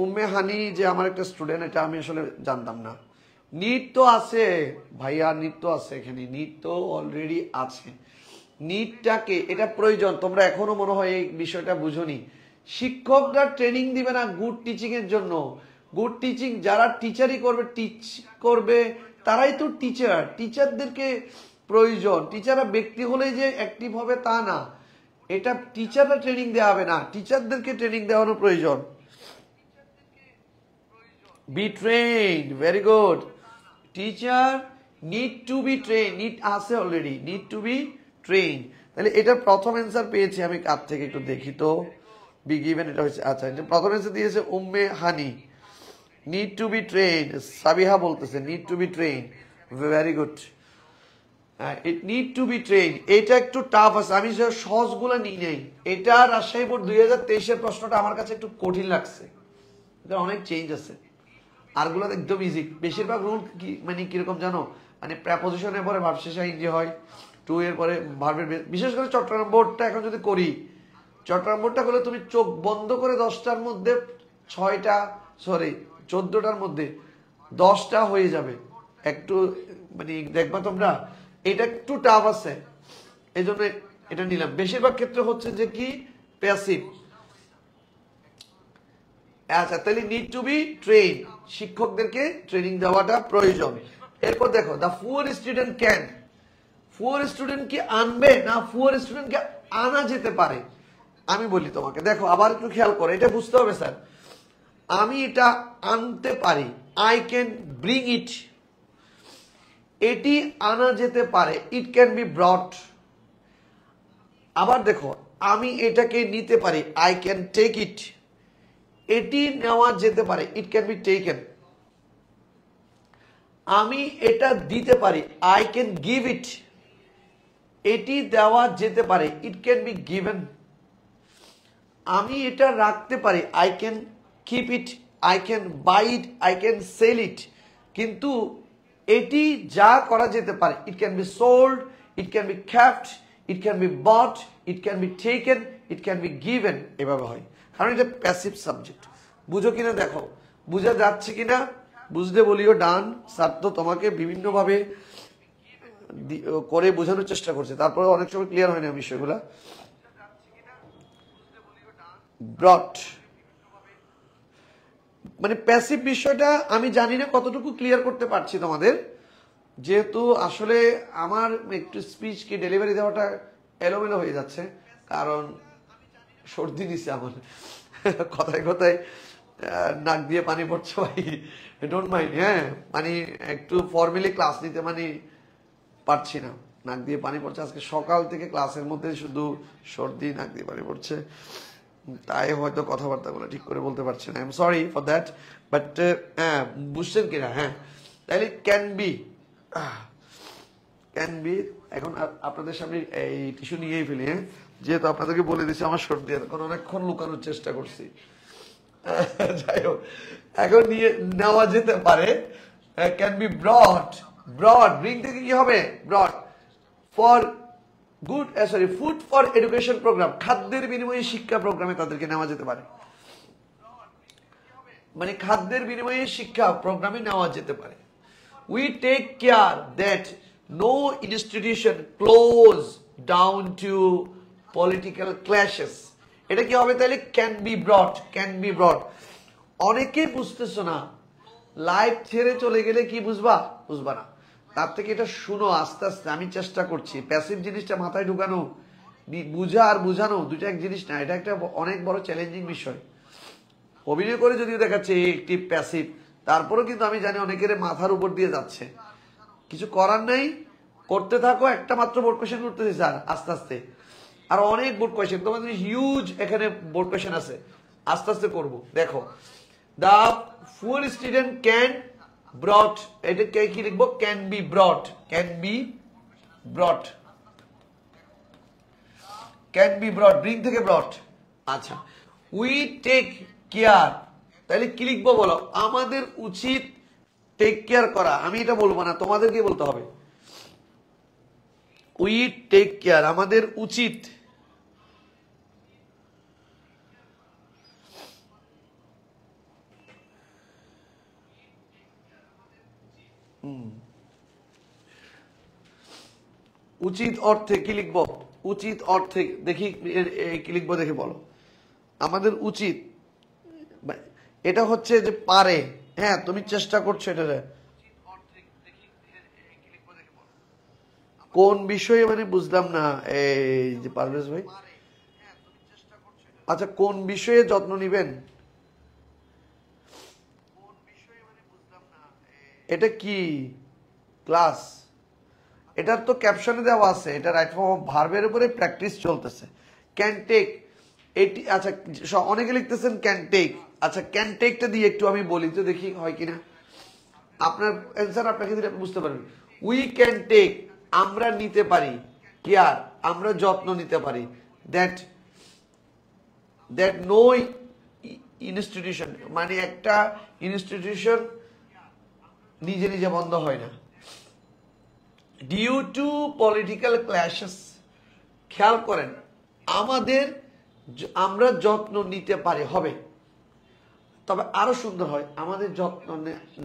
উম্মেহানি যে আমার একটা স্টুডেন্ট, এটা আমি আসলে জানতাম না। নিট তো আছে ভাইয়া, নিট তো আছে, এখানে নিট তো অলরেডি আছে। নিটটাকে এটা প্রয়োজন, তোমরা এখনো মনে হয় এই বিষয়টা বুঝোনি। শিক্ষকরা ট্রেনিং দিবে না গুড টিচিং এর জন্য। গুড টিচিং যারা টিচারই করবে, টিচ করবে, তারাই তো টিচার। টিচারদেরকে প্রয়োজন। টিচাররা ব্যক্তি হলেই যে অ্যাক্টিভ হবে তা না, এটা টিচাররা ট্রেনিং দেওয়া হবে না, টিচারদেরকে ট্রেনিং দেওয়ানো প্রয়োজন। Be trained, very good. Teacher need to be train, need আছে already, need to be train. তাহলে এটার প্রথম অ্যান্সার পেয়েছি আমি কার থেকে একটু দেখি তো, বি গিভেন এটা হচ্ছে। আচ্ছা, এটা প্রথম অ্যান্সার দিয়েছে Umme Hani, need to be train. Sabiha বলতেছে need to be train, very good. It need to be train, এটা একটু টাফ আছে, আমি সহজগুলো নিই নেই। এটা রাজশাহী বোর্ড 2023-এর প্রশ্নটা আমার কাছে একটু কঠিন লাগছে, অনেক চেঞ্জ আছে। আরগুলো একদম ইজি। বেশিরভাগ রুল কি মানে কিরকম জানো, মানে প্রেপোজিশনের পরে ভার্ব শেষে ইংরেজি হয়, টু এর পরে ভার্বের, বিশেষ করে চট্টগ্রাম বোর্ডটা এখন যদি করি, চট্টগ্রাম বোর্ডটা করলে তুমি চোখ বন্ধ করে 10টার মধ্যে 14টার মধ্যে 10টা হয়ে যাবে। একটু মানে দেখবা তোমরা, এটা একটু টাফ আছে, এই জন্য এটা নিলাম। বেশিরভাগ ক্ষেত্রে হচ্ছে যে কি প্যাসিভ। আচ্ছা, তাহলে নিড টু বি ট্রেন, শিক্ষকদেরকে ট্রেনিং দেওয়াটা প্রয়োজন। এরপর দেখো, the poor student can, poor student কি আনবে না পুয়ার স্টুডেন্টকে আনা যেতে পারে। আমি বলি তোমাকে, দেখো আবার একটু খেয়াল করো, এটা বুঝতে হবে স্যার। আমি এটা আনতে পারি, আই ক্যান ব্রিং ইট, এটি আনা যেতে পারে, ইট ক্যান বি ব্রট। আবার দেখো, আমি এটাকে নিতে পারি, আই ক্যান টেক ইট, এটি নেওয়া যেতে পারে, ইট ক্যান বি টেকেন। আমি এটা দিতে পারি, আই ক্যান গিভ ইট, এটি দেওয়া যেতে পারে, ইট ক্যান বি গিভেন। আমি এটা রাখতে পারি, I can keep it, I can buy it, I can sell it. কিন্তু এটি যা করা যেতে পারে, it can be sold, it can be kept, it can be bought, it can be taken, it can be given, এভাবে হয়। কারণ এটা প্যাসিভ সাবজেক্ট। বুঝো কিনা দেখো, বুঝা যাচ্ছে কিনা, বুঝতে বলিও ডান। স্যার তো তোমাকে বিভিন্নভাবে করে বোঝানোর চেষ্টা করছে, তারপরে অনেক সময় ক্লিয়ার হয় না বিষয়গুলা। ব্রট মানে প্যাসিভ বিষয়টা আমি জানি না কতটুকু ক্লিয়ার করতে পারছি তোমাদের, যেহেতু আসলে আমার একটু স্পিচ কি ডেলিভারি দেওয়াটা এলোমেলো হয়ে যাচ্ছে, কারণ সর্দি নিছে আমার, কথায় কথায় নাক দিয়ে পানি পড়ছে ভাই, ডোন্ট মাইন্ড। হ্যাঁ মানে একটু ফর্মালি ক্লাস নিতে মানে পারছি না, নাক দিয়ে পানি পড়ছে। আজকে সকাল থেকে ক্লাসের মধ্যে শুধু সর্দি, নাক দিয়ে পানি পড়ছে, তাই হয়তো কথাবার্তাগুলো ঠিক করে বলতে পারছি না। I am sorry for that, but হ্যাঁ বুঝছেন কিনা? হ্যাঁ, তাহলে ক্যান বি এখন আপনাদের সামনে এই টিস্যু নিয়েই ফেলি। হ্যাঁ, যেহেতু আপনাদেরকে বলে দিচ্ছি আমার সর্দি, এখন অনেকক্ষণ লুকানোর চেষ্টা করছি, যাই হোক এখন নিয়ে নেওয়া যেতে পারে। Can be brought, brought bring থেকে কি হবে? Brought for good food for education programme, খাদ্যের বিনিময়ে শিক্ষা প্রোগ্রামে তাদেরকে নেওয়া যেতে পারে, মানে খাদ্যের বিনিময়ে শিক্ষা প্রোগ্রামে নেওয়া যেতে পারে। We take care that no institution close down to political clashes, এটা কি হবে তাহলে? Can be brought, can be brought. অনেকেই বুঝতেছো না, লাইভ ছেড়ে চলে গেলে কি বুঝবা? বুঝবা না। তার থেকে এটা শুনো আস্তে আস্তে, আমি চেষ্টা করছি। প্যাসিভ জিনিসটা মাথায় ঢুকানো, বুঝা আর বুঝানো দুটো এক জিনিস না, এটা একটা অনেক বড় চ্যালেঞ্জিং বিষয়। অভিনয় করে যদিও দেখাচ্ছে একটি প্যাসিভ, তারপরেও কিন্তু আমি জানি অনেকের মাথার উপর দিয়ে যাচ্ছে, কিছু করার নেই, করতে থাকো। একটা মাত্র বোর্ড কোয়েশ্চেন করতেছি স্যার, আস্তে আস্তে আর অনেক বোর্ড কোয়েশ্চেন, তোমাদের হিউজ এখানে বোর্ড কোয়েশ্চেন আছে, আস্তে আস্তে করবো। দেখো, দা ফুল স্টুডেন্ট ক্যান ব্রট, এটা কি লিখবো? Can be brought, can be brought, can be ব্রট, bring থেকে ব্রট। আচ্ছা, উই টেক কেয়ার, তাহলে কি লিখবো বলো? আমাদের উচিত টেক কেয়ার করা। আমি এটা বলবো না, তোমাদেরকে বলতে হবে। উই টেক কেয়ার, আমাদের উচিত উচিত অর্থে কি লিখবো? উচিত অর্থে দেখি কি লিখবো, দেখে বলো। আমাদের উচিত এটা হচ্ছে যে পারে, হ্যাঁ তুমি চেষ্টা করছো এটা, কোন বিষয়ে মানে বুঝলাম না এই যে পারভেজ ভাই। আচ্ছা, কোন বিষয়ে যত্ন নিবেন, এটা কি ক্লাস? এটার তো ক্যাপশনে দেওয়া আছে, এটা রাইট ফর্ম অফ ভার্বের উপরে প্র্যাকটিস চলতেছে। ক্যান টেক, এটি আচ্ছা অনেকে লিখতেছেন ক্যান টেক। আচ্ছা, ক্যান টেকটা দিয়ে একটু আমি বলি তো দেখি হয় কিনা, আপনার অ্যান্সার আপনাকে দিলে বুঝতে পারবেন। উই ক্যান টেক, আমরা নিতে পারি, কেয়ার আমরা যত্ন নিতে পারি, দ্যাট দ্যাট নো ইনস্টিটিউশন, মানে একটা ইনস্টিটিউশন নিজে নিজে বন্ধ হয় না, ডিউ টু পলিটিক্যাল ক্ল্যাশেস। খেয়াল করেন, আমরা যত্ন নিতে পারি, হবে, তবে আরো সুন্দর হয়, আমাদের যত্ন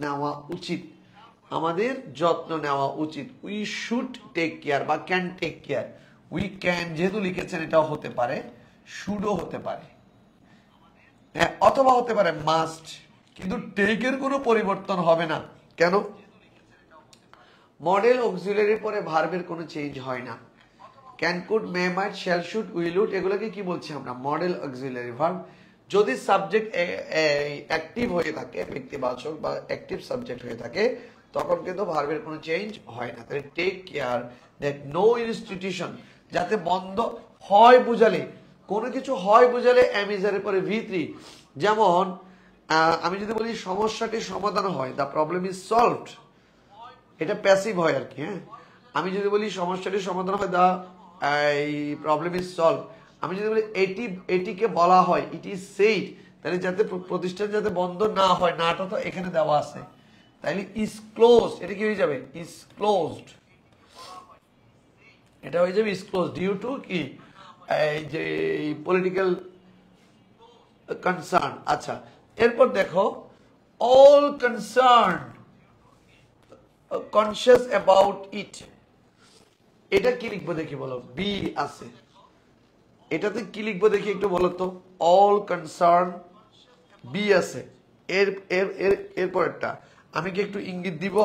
নেওয়া উচিত, আমাদের যত্ন নেওয়া উচিত। উই শুড টেক কেয়ার বা can take care. We can যেহেতু লিখেছেন, এটাও হতে পারে, শুডও হতে পারে, হ্যাঁ, অথবা হতে পারে মাস্ট, কিন্তু টেকের কোনো পরিবর্তন হবে না। কেন? মডেল অক্সিলারির পরে ভার্বের কোনো চেঞ্জ হয় না। Can, could, may, might, shall, should, will, would, এগুলোকে কি বলছি আমরা? Modal auxiliary verb. যদি সাবজেক্ট অ্যাক্টিভ হয়ে থাকে, ব্যক্তিবাচক বা অ্যাক্টিভ সাবজেক্ট হয়ে থাকে, তখন কিন্তু ভার্বের কোনো চেঞ্জ হয় না। তাহলে take care that no institution, যাতে বন্ধ হয় বুঝালে, কোনো কিছু হয় বুঝালে অ্যামিজারের পরে V3, যেমন আমি যদি বলি সমস্যাটি সমাধান হয়, দ্য প্রবলেম ইজ সলভড, এটা প্যাসিভ হয় আর কি। হ্যাঁ, আমি যদি বলি সমস্যাটির সমাধান হয়, দা প্রবলেম ইজ সলভ। আমি যদি বলি এটিকে বলা হয়, ইট ইজ সেইড, তাহলে যাতে প্রতিষ্ঠান যাতে বন্ধ না হয়, নাটা তো এখানে দেওয়া আছে, তাইলে ইজ ক্লোজ, এটা কি হয়ে যাবে? ইজ ক্লোজড, এটা হয়ে যাবে ইজ ক্লোজ ডিউ টু কি এই যে পলিটিক্যাল কনসার্ন। আচ্ছা, এরপর দেখো অল কনসার্ন কনসিয়াস অ্যাবাউট ইট, এটা কি লিখবো দেখি বলো? বি আছে, এটাতে কি লিখবো দেখি একটু বলো তো? অল কনসার্ন, বি আছে, এর এর এর এরপরেরটা আমি কি একটু ইঙ্গিত দিব?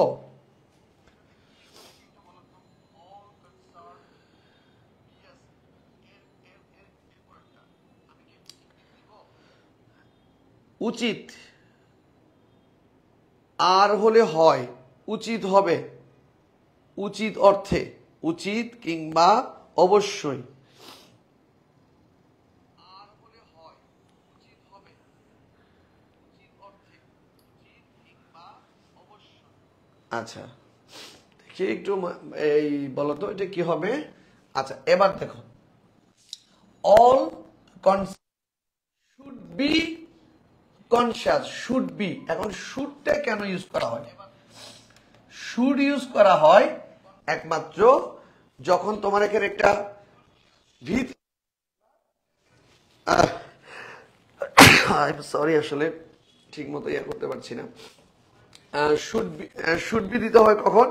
উচিত আর হলে হয়, উচিত হবে, উচিত অর্থে, উচিত কিংবা অবশ্যই। আচ্ছা, দেখি একটু এই বলো তো এটা কি হবে? আচ্ছা, এবার দেখো all should be conscious, should be, এখন শুডটা কেন ইউজ করা হয়? শুড ইউজ করা হয় একমাত্র যখন তোমার এখানে একটা ভিত, সরি আসলে ঠিক মতো ইয়ে করতে পারছি না। শুড বি দিতে হয় কখন?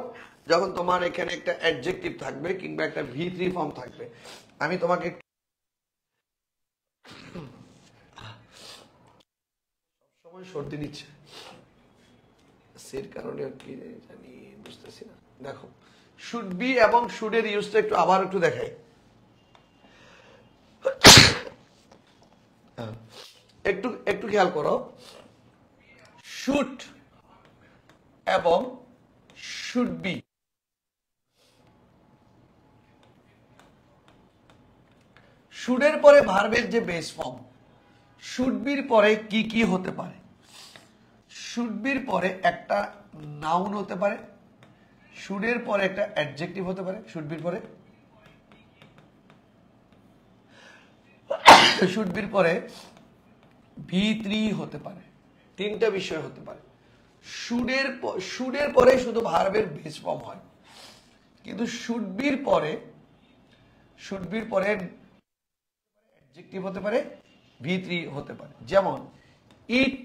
যখন তোমার এখানে একটা অ্যাডজেক্টিভ থাকবে কিংবা একটা ভি3 ফর্ম থাকবে। আমি তোমাকে সময় সর্দি নিচ্ছে, সের কারণে কি জানি বুঝতেছি না। দেখো শুড বি এবং শুডের ইউজটা একটু আবার একটু দেখাই। একটু একটু খেয়াল করো, শুড এবং শুড বি, শুডের পরে ভার্বের যে বেস ফর্ম, শুড বির পরে কি কি হতে পারে? শুড বির পরে একটা নাউন হতে পারে, শুডের পরে একটা অ্যাডজেক্টিভ হতে পারে, শুড বির পরে শুড বির পরে ভি3 হতে পারে, তিনটা বিষয় হতে পারে। শুডের পরে শুধু ভার্বের বেস ফর্ম হয়, কিন্তু শুড বির পরে অ্যাডজেক্টিভ হতে পারে, ভি3 হতে পারে। যেমন it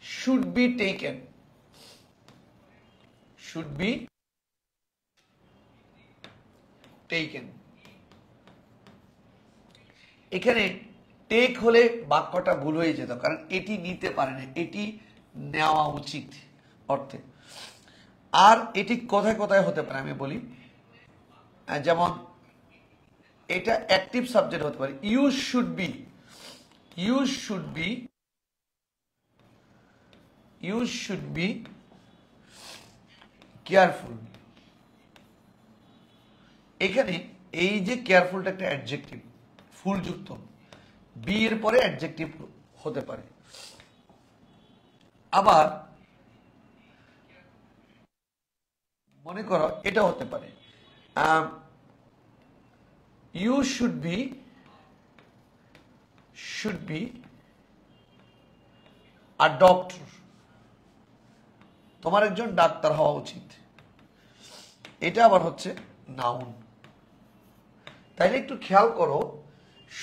should be taken, should be taken. এখানে টেক হলে বাক্যটা ভুল হয়ে যেত, কারণ এটি নিতে পারে না, এটি নেওয়া উচিত অর্থে। আর এটি কোথায় কোথায় হতে পারে আমি বলি, যেমন এটা অ্যাক্টিভ সাবজেক্ট হতে পারে, you should be, you should be, you should be careful. এখানে এই যে কেয়ারফুলটা একটা অ্যাডজেক্টিভ, ফুল যুক্ত, বি এর পরে অ্যাডজেক্টিভ হতে পারে। আবার মনে করো এটা হতে পারে, you should be a doctor, তোমার একজন ডাক্তার হওয়া উচিত, এটা আবার হচ্ছে নাউন। তাইলে একটু খেয়াল করো,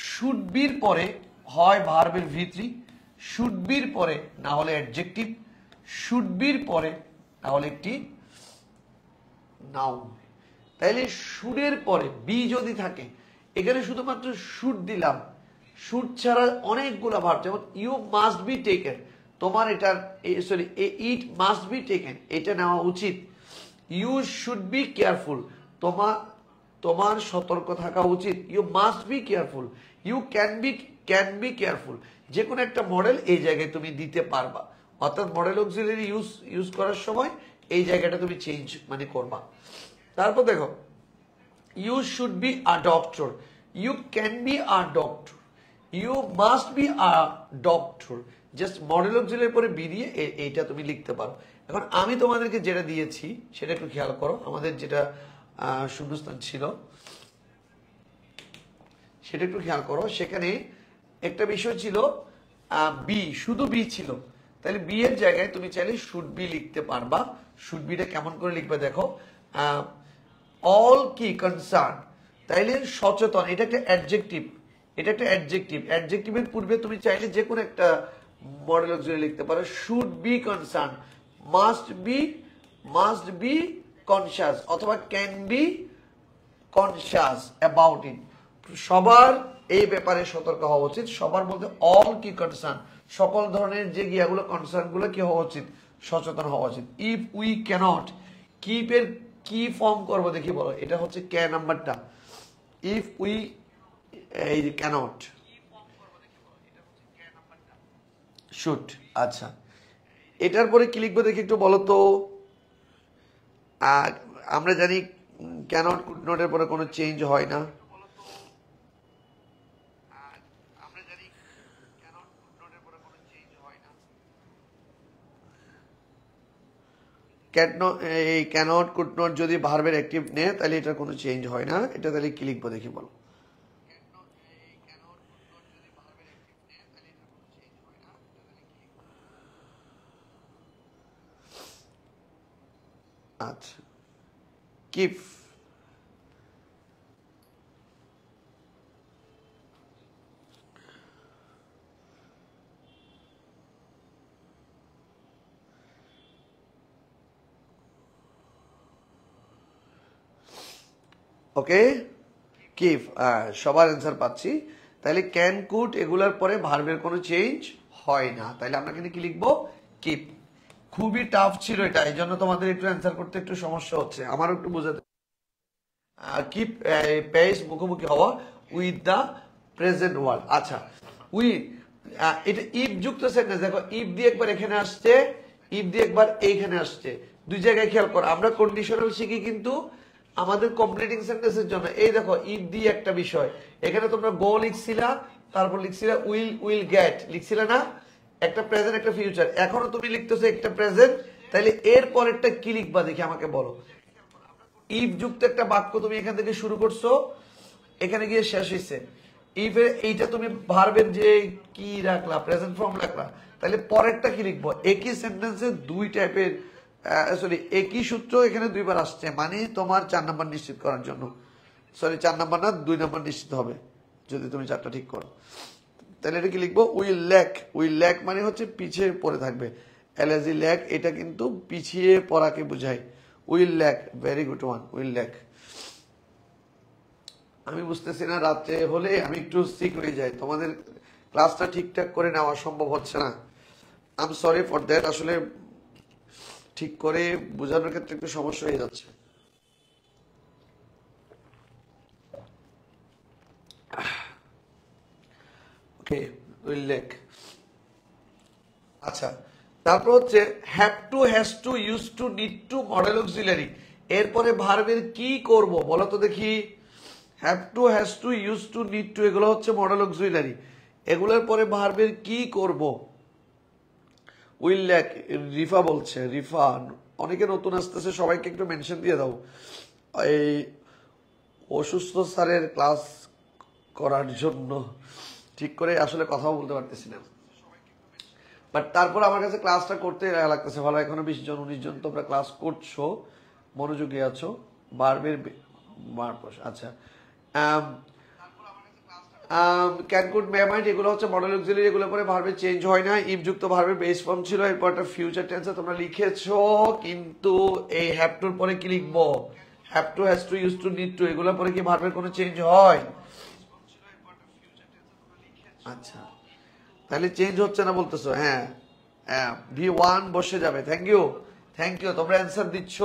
শুড বির পরে হয় ভার্বের ভি3, শুড বির পরে না হলে অ্যাডজেক্টিভ, শুড বির পরে না হলে একটি নাউন। তাইলে শুডের পরে বি যদি থাকে, এখানে শুধুমাত্র শুড দিলাম, শুড ছাড়া অনেকগুলো ভার্ব, যেমন ইউ মাস্ট বি টেকেন, তোমার এটার sorry it must be taken, এটা নেওয়া উচিত। ইউ শুড বি কেয়ারফুল, তোমার সতর্ক থাকা উচিত, you must be careful. You can be careful, যে কোনো একটা মডেল এই জায়গায় তুমি দিতে পারবা, অর্থাৎ মডেল অক্সিলারি ইউজ করার সময় এই জায়গাটা তুমি চেঞ্জ মানে করবা। তারপর দেখো you should be a doctor, you can be a doctor, you must be a doctor, just modal auxiliary পরে বি দিয়ে এইটা তুমি লিখতে পারো। এখন আমি তোমাদেরকে যেটা দিয়েছি সেটা একটু খেয়াল করো, আমাদের যেটা শূন্যস্থান ছিল সেটা একটু খেয়াল করো। সেখানে একটা বিষয় ছিল বি, শুধু বি ছিল, তাহলে বি এর জায়গায় তুমি চাইলে শুড বি লিখতে পারবা। শুড বিটা কেমন করে লিখবে দেখো, অল কি কনসার্ন, তাইলে সচেতন, এটা একটা অ্যাডজেক্টিভ, এটা একটা অ্যাডজেক্টিভ। অ্যাডজেক্টিভের পূর্বে তুমি চাইলে যে কোনো একটা মডেল অক্সিলারি লিখতে পারো। Should be concern, must be conscious, অথবা can be conscious about it. সবার এই ব্যাপারে সতর্ক হওয়া উচিত। সবার বলতে অল কি কনসার্ন, সকল ধরনের যে গিয়াগুলো কনসার্ন গুলো কি হওয়া উচিত, সচেতন হওয়া উচিত। ইফ উই ক্যানট, কিপ এর কি ফর্ম করবো দেখি বলো, এটা হচ্ছে কে নাম্বারটা। ইফ উই, এই যে ক্যানট, শুড। আচ্ছা, এটার পরে কি লিখবো দেখি একটু বলো তো। আমরা জানি ক্যানট কুড নট এর পরে কোনো চেঞ্জ হয় না। এই ক্যানট কুড নট যদি ভার্বের অ্যাক্টিভ নেয় তাহলে এটা কোনো চেঞ্জ হয় না। এটা তাহলে কি লিখবো দেখি বলো। আচ্ছা, কিপ, ওকে, কিপ, সবার অ্যান্সার পাচ্ছি। তাহলে ক্যান কুড এগুলার পরে ভার্বের কোনো চেঞ্জ হয় না, তাহলে আমরা কিন্তু কি লিখবো, কিপ। খুবই টাফ ছিল এটা, এই জন্য তোমাদের একটু অ্যান্সার করতে একটু সমস্যা হচ্ছে, আমারও একটু বোঝাতে। কিপ পেজ, মুখোমুখি হওয়া উইথ দা প্রেজেন্ট ওয়ার্ড। আচ্ছা, উই, এটা ইফ যুক্ত সেন্টেন্স। দেখো ইফ দিয়ে একবার এখানে আসছে, ইফ দিয়ে একবার এইখানে আসছে, দুই জায়গায় খেয়াল করো। আমরা কন্ডিশনাল শিখি কিন্তু আমাদের কমপ্লিটিং সেন্টেন্সের জন্য। এই দেখো ইফ দিয়ে একটা বিষয়, এখানে তোমরা গো লিখছিলা, তারপর লিখছিলা উইল গেট, লিখছিলা না, একটা প্রেজেন্ট একটা ফিউচার। এখনো তুমি লিখতেছো একটা প্রেজেন্ট, তাহলে এর পরেরটা কি লিখবা দেখি আমাকে বলো। ইফ যুক্ত একটা বাক্য তুমি এখান থেকে শুরু করছো, এখানে গিয়ে শেষ হয়েছে। ইফ এর এইটা তুমি ভার্বের যে কি রাখলা, প্রেজেন্ট ফর্ম রাখলা, তাহলে পরেরটা কি লিখবো। একই সেন্টেন্সে দুই টাইপের, সরি একই সূত্র এখানে দুইবার আসছে, মানে তোমার 4 নাম্বার নিশ্চিত করার জন্য। সরি 4 নাম্বার না, 2 নাম্বার নিশ্চিত হবে যদি তুমি 4টা ঠিক করো। তাহলে এটা কি লিখবো, উইল ল্যাক। উইল ল্যাক মানে হচ্ছে পিছিয়ে পড়ে থাকবে। এলএজি ল্যাক, এটা কিন্তু পিছিয়ে পড়াকে বোঝায়। Will lack, very good one, will lack. আমি বুঝতেছি না, রাত্রে হলে আমি একটু সিক হয়ে যাই, তোমাদের ক্লাসটা ঠিকঠাক করে নেওয়া সম্ভব হচ্ছে না। I am sorry for that. আসলে ঠিক করে বোঝানোর ক্ষেত্রে একটু সমস্যা হয়ে যাচ্ছে। ওকে, উইল ল্যাক। আচ্ছা, তারপর হচ্ছে have to, has to, use to, need two, modal auxiliary. এরপরে ভার্বের কি করব বলো তো দেখি। Have to, has to, use to, need two, এগুলো হচ্ছে মডেল অক্সিলারি। এগুলোর পরে ভার্বের কি করব। উইল ল্যাক, রিফা বলছে, রিফা, অনেকে নতুন আসতেছে, সবাইকে একটু মেনশন দিয়ে দাও। এই অসুস্থ স্যারের ক্লাস করার জন্য ঠিক করে আসলে কথাও বলতে পারতেছি না, বাট তারপর আমার কাছে ক্লাসটা করতে লাগতেছে ভালো। এখনো 20 জন 19 জন তোমরা ক্লাস করছো, মনোযোগী আছো। বারবের আচ্ছা, ক্যান কুড মে মাইন্ড, এগুলো হচ্ছে মডেল অক্সিলারি, এগুলো পরে ভার্বের চেঞ্জ হয় না। ইফ যুক্ত ভার্বের বেস ফর্ম ছিল, এরপর একটা ফিউচার টেন্সে তোমরা লিখেছো, কিন্তু এই হ্যাভ টুর পরে কি লিখবো, have to, has to, use to, need two, এগুলোর পরে কি ভার্বের কোনো চেঞ্জ হয়। আচ্ছা, তাহলে চেঞ্জ হচ্ছে না বলতেছো। হ্যাঁ, V1 বসে যাবে। থ্যাংক ইউ, থ্যাংক ইউ, তোমরা অ্যান্সার দিচ্ছ।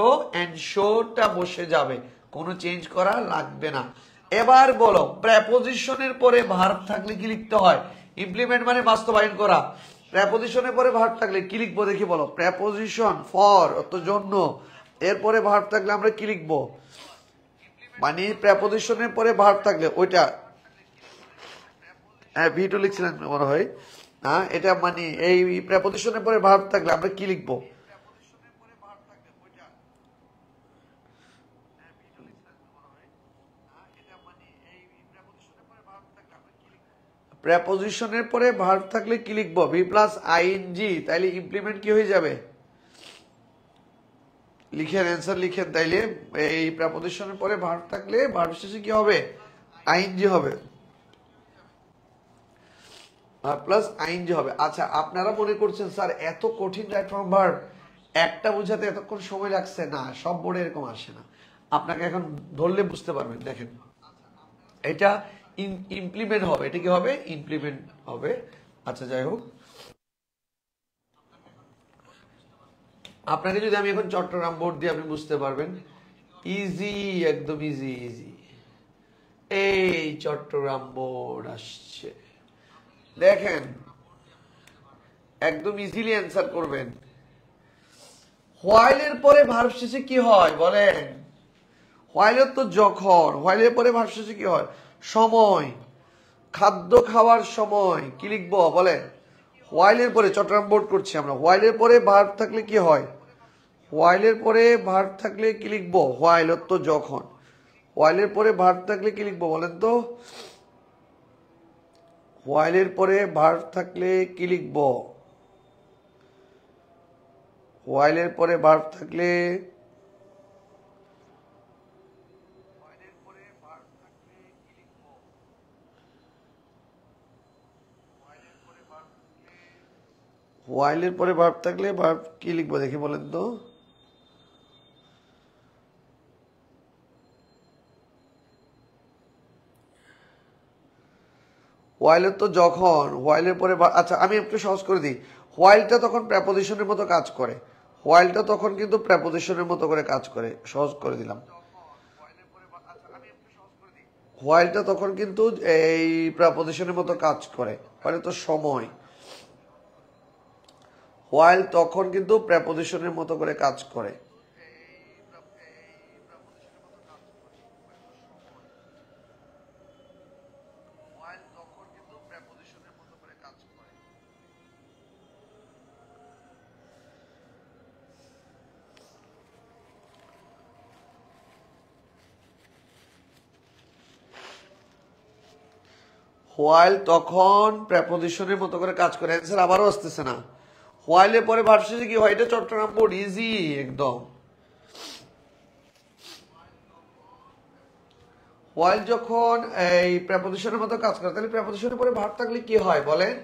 এনশোরটা বসে যাবে, কোনো চেঞ্জ করা লাগবে না। এবার বলো, প্রেপোজিশনের পরে ভার্ব থাকলে কি লিখতে হয়। ইমপ্লিমেন্ট মানে বাস্তবায়ন করা। প্রেপোজিশনের পরে ভার্ব থাকলে কি লিখবো দেখি বলো। প্রেপোজিশন ফর, অর্থ জন্য, এরপরে ভার্ব থাকলে আমরা কি লিখবো, মানে প্রেপোজিশনের পরে ভার্ব থাকলে ওইটা, হ্যাঁ ভি টু লিখছিলেন মনে হয়। হ্যাঁ, এটা মানে এই প্রেপোজিশনের পরে ভার্ব থাকলে আমরা কি লিখবো। প্রেপোজিশনের পরে ভার্ব থাকলে কি লিখবো? Be plus ing. তাইলে ইমপ্লিমেন্ট কি হয়ে যাবে? লিখেন, অ্যান্সার লিখেন। তাইলে এই প্রেপোজিশনের পরে ভার্ব থাকলে ভার্ব শেষে কি হবে? আইএনজি হবে, প্লাস আইএনজি হবে। আচ্ছা, আপনারা মনে করছেন স্যার এত কঠিন রাইট ফ্রম ভার্ব একটা বোঝাতে এতক্ষণ সময় লাগছে? না, সব বোর্ডে এরকম আসে না। আপনাকে এখন ধরলে বুঝতে পারবেন। দেখেন, এটা ইমপ্লিমেন্ট হবে। এটা কি হবে? ইমপ্লিমেন্ট হবে। আচ্ছা, যাই হোক, আপনাকে যদি আমি এখন চট্টগ্রাম বোর্ড দিয়ে আপনি বুঝতে পারবেন। ইজি, একদম ইজি ইজি। এই চট্টগ্রাম বোর্ড আসছে, দেখেন একদম ইজিলি অ্যান্সার করবেন। হোয়াইলের পরে ভার্ব শেষে কি হয় বলেন? হোয়াইলের তো যখন, হোয়াইলের পরে ভার্ব শেষে কি হয়? সময়, খাদ্য খাওয়ার সময়। কি লিখবো বলেন? হোয়াইলের পরে, চট্টগ্রাম বোর্ড করছি আমরা, হোয়াইলের পরে ভার্ব থাকলে কি হয়? হোয়াইলের পরে ভার্ব থাকলে কি লিখবো? হোয়াইল তো যখন, হোয়াইলের পরে ভার্ব থাকলে কি লিখবো বলেন তো? হোয়াইলের পরে ভার্ব থাকলে কি লিখবো? হোয়াইলের পরে ভার্ব থাকলে হোয়াইলের পরে ভার্ব থাকলে ভার্ব কি লিখবো দেখি বলেন তো? হোয়াইলের তো যখন, হোয়াইলের পরে, আচ্ছা আমি একটু সহজ করে দিই। হোয়াইলটা তখন প্রেপোজিশনের মতো কাজ করে, হোয়াইলটা তখন কিন্তু প্রেপোজিশনের মতো করে কাজ করে। সহজ করে দিলাম। হোয়াইলটা তখন কিন্তু এই প্রেপোজিশনের মতো কাজ করে, মানে তো সময়। হোয়াইল তখন কিন্তু প্রেপোজিশনের মতো করে কাজ করে। হোয়াইল তখন প্রেপোজিশনের মতো করে কাজ করে। অ্যান্সার আবারও আসতেছে না। হোয়াইলের পরে ভার্ব শেষে কি হয়? এটা চট্টগ্রাম বোর্ড, ইজি একদম। হোয়াইল যখন এই প্রেপোজিশনের মতো কাজ করে, তাহলে প্রেপোজিশনের পরে ভার্ব থাকলে কি হয় বলেন?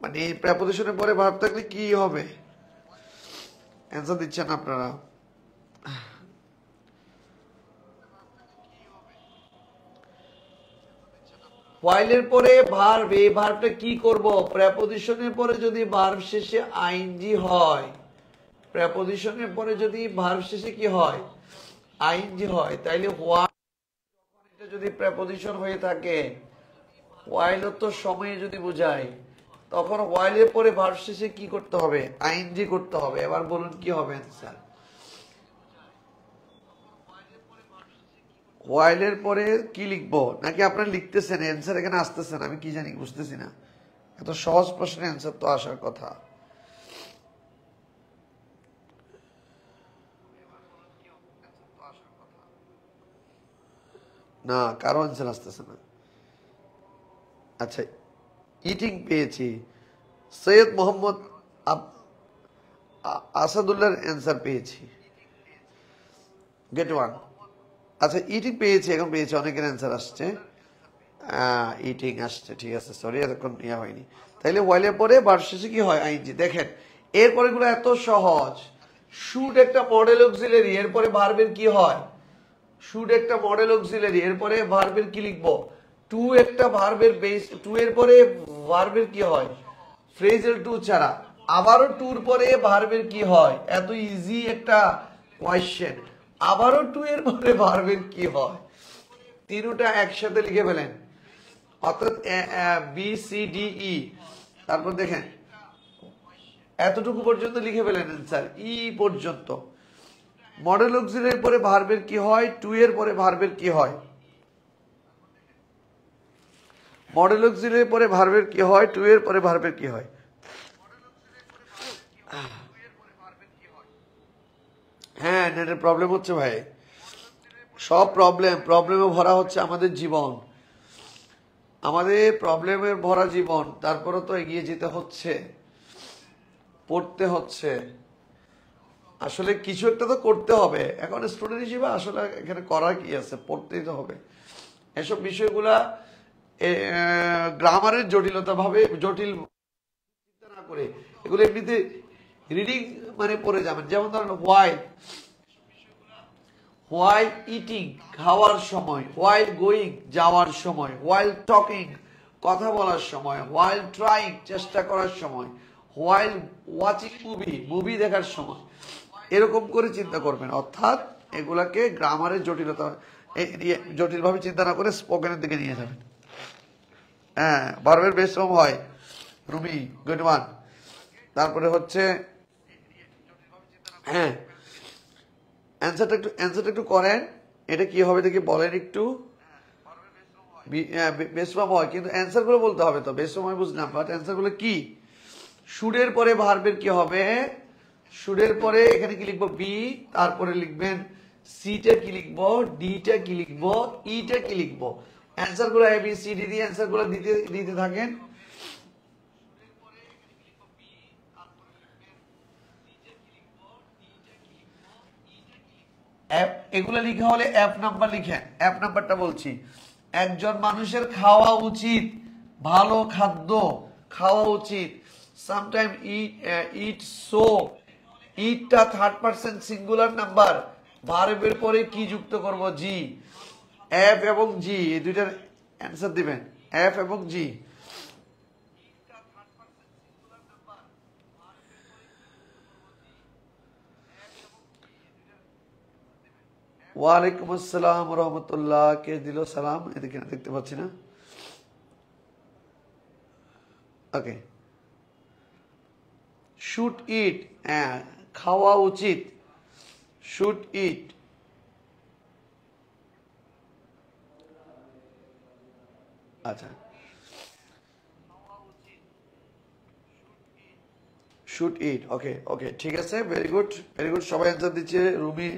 মানে প্রেপোজিশনের পরে ভার্ব থাকলে কি হবে? অ্যান্সার দিচ্ছেন আপনারা? হোয়াইলের পরে ভার্ব, এই ভার্বটা কি করব? প্রেপোজিশনের পরে যদি ভার্ব শেষে আইএনজি হয়, প্রেপোজিশনের পরে যদি ভার্ব শেষে কি হয়? আইএনজি হয়, তাইলে হোয়াইল এটা যদি প্রেপোজিশন হয়ে থাকে, হোয়াইল তো সময়ে যদি বোঝায়, তখন হোয়াইলের পরে ভার্ব শেষে কি করতে হবে? আইএনজি করতে হবে। এবার বলুন কি হবে অ্যান্সার? হোয়াইলের পরে কি লিখবো? নাকি আপনারা লিখতেছেন অ্যান্সার এখানে আসতেছে না? আমি কি জানি, বুঝতেছি না। এত সহজ প্রশ্নের অ্যান্সার তো আসার কথা। না, কারো অ্যান্সার আসতেছে না। আচ্ছা, ইটিং পেয়েছি। সৈয়দ মোহাম্মদ আসাদুল্লাহর অ্যান্সার পেয়েছি, গেট ওয়ান। আচ্ছা, ইটিং পেয়েছি, এখন পেয়েছি, অনেকের অ্যান্সার আসছে। ইটিং আসছে, ঠিক আছে, সরি এতক্ষণ নেওয়া হয়নি। তাইলে ওয়াইলের পরে ভার্ব শেষে কি হয়? আইএনজি। দেখেন এরপরে গুলো এত সহজ। শুড একটা মডেল অক্সিলারি, এরপরে ভার্বের কি হয়? শুড একটা মডেল অক্সিলারি, এরপরে ভার্বের কি লিখবো? টু একটা ভার্বের বেস, টু এর পরে ভার্বের কি হয়? ফ্রেজাল টু ছাড়া। আবারও টুর পরে ভার্বের কি হয়? এত ইজি একটা কোয়েশ্চেন। আবারও টু এর পরে ভার্বের কি হয়? তিনটা একসাথে লিখে ফেলেন, অর্থাৎ বি সি ডি ই। তারপর দেখেন এতটুকু পর্যন্ত লিখে ফেলেন অ্যান্সার, ই পর্যন্ত। মডেল অক্সিলারির পরে ভার্বের কি হয়? টু এর পরে ভার্বের কি হয়? মডেল অক্সিলারির পরে ভার্বের কি হয়? টু এর পরে ভার্বের কি হয়? হ্যাঁ, নেটের প্রবলেম হচ্ছে ভাই। সব প্রবলেমে ভরা হচ্ছে আমাদের জীবন। আমাদের প্রবলেমের ভরা জীবন, তারপরে তো এগিয়ে যেতে হচ্ছে, পড়তে হচ্ছে। আসলে কিছু একটা তো করতে হবে। এখন স্টুডেন্ট হিসেবে আসলে এখানে করার কি আছে, পড়তেই তো হবে। এসব বিষয়গুলা গ্রামারের জটিলতা ভাবে জটিল চিন্তা না করে এগুলো এমনিতে রিডিং মানে পড়ে যাবেন। যেমন ধরেন হোয়াইল ইটিং খাওয়ার সময়, হোয়াইল গোয়িং যাওয়ার সময়, হোয়াইল টকিং কথা বলার সময়, হোয়াইল ট্রাইং চেষ্টা করার সময়, হোয়াইল ওয়াচিং মুভি দেখার সময়, এরকম করে চিন্তা করবেন। অর্থাৎ এগুলাকে গ্রামারের জটিলভাবে চিন্তা না করে স্পোকেনের দিকে নিয়ে যাবেন। হ্যাঁ, ভার্বের বেস ফর্ম হয় রুমি, গুড ওয়ান। তারপরে হচ্ছে হ্যাঁ, অ্যান্সারটা একটু করেন। এটা কি হবে দেখি বলেন একটু। বেস ফর্ম হয়, কিন্তু অ্যান্সার গুলো বলতে হবে তো। বেস ফর্ম হয় বুঝলাম, বাট অ্যান্সার গুলো কি? শুডের পরে ভার্বের কি হবে? শুডের পরে এখানে কি লিখবো? বি। তারপরে লিখবেন সিটা কি লিখবো, ডিটা কি লিখবো, ইটা কি লিখবো। অ্যান্সার গুলো এ বি সি ডি দিয়ে অ্যান্সার গুলো দিতে দিতে থাকেন। এগুলো লিখা হলে অ্যাপ নাম্বার লিখেন। অ্যাপ নাম্বারটা বলছি, একজন মানুষের খাওয়া উচিত, ভালো খাদ্য খাওয়া উচিত। সামটাইম ইট সো, ইটটা থার্ড পারসন সিঙ্গুলার নাম্বার। ভার্বের পরে কি যুক্ত করব? জি। এফ এবং জি, এই দুইটার অ্যান্সার দিবেন, এফ এবং জি। ওয়ালাইকুম আসসালাম রহমতুল্লাহ। কে দিল সালাম? এদিকে না, দেখতে পাচ্ছি না। ওকে, শুড ইট, খাওয়া উচিত, শুড ইট। আচ্ছা, শুড ইট। ওকে ওকে, ঠিক আছে, ভেরি গুড ভেরি গুড। সবাই অ্যান্সার দিচ্ছে। রুমি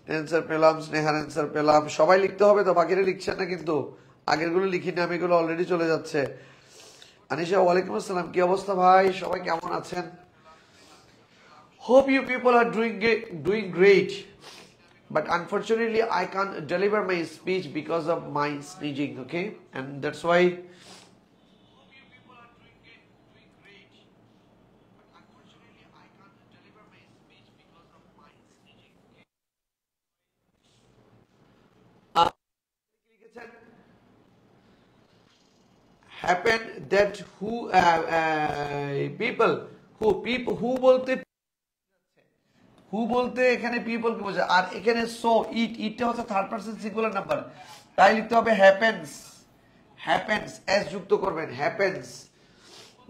অ্যান্সার পেলাম, স্নেহার অ্যান্সার পেলাম। সবাই লিখতে হবে তো, বাকিরা লিখছেন না কিন্তু। আগের গুলো লিখিনি আমি, এগুলো অলরেডি চলে যাচ্ছে। আনিশা, ওয়ালাইকুম আসসালাম। কি অবস্থা ভাই? সবাই কেমন আছেন? Hope you people are doing great. But unfortunately, I can't deliver my speech because of my sneezing, okay? And that's why. Happen that who বলতে এখানে পিপল কে বোঝায়, আর এখানে সো ইটটা হচ্ছে থার্ড পারসন সিঙ্গুলার নাম্বার, তাই লিখতে হবে হ্যাপেন্স। হ্যাপেন্স এস যুক্ত করবেন, হ্যাপেন্স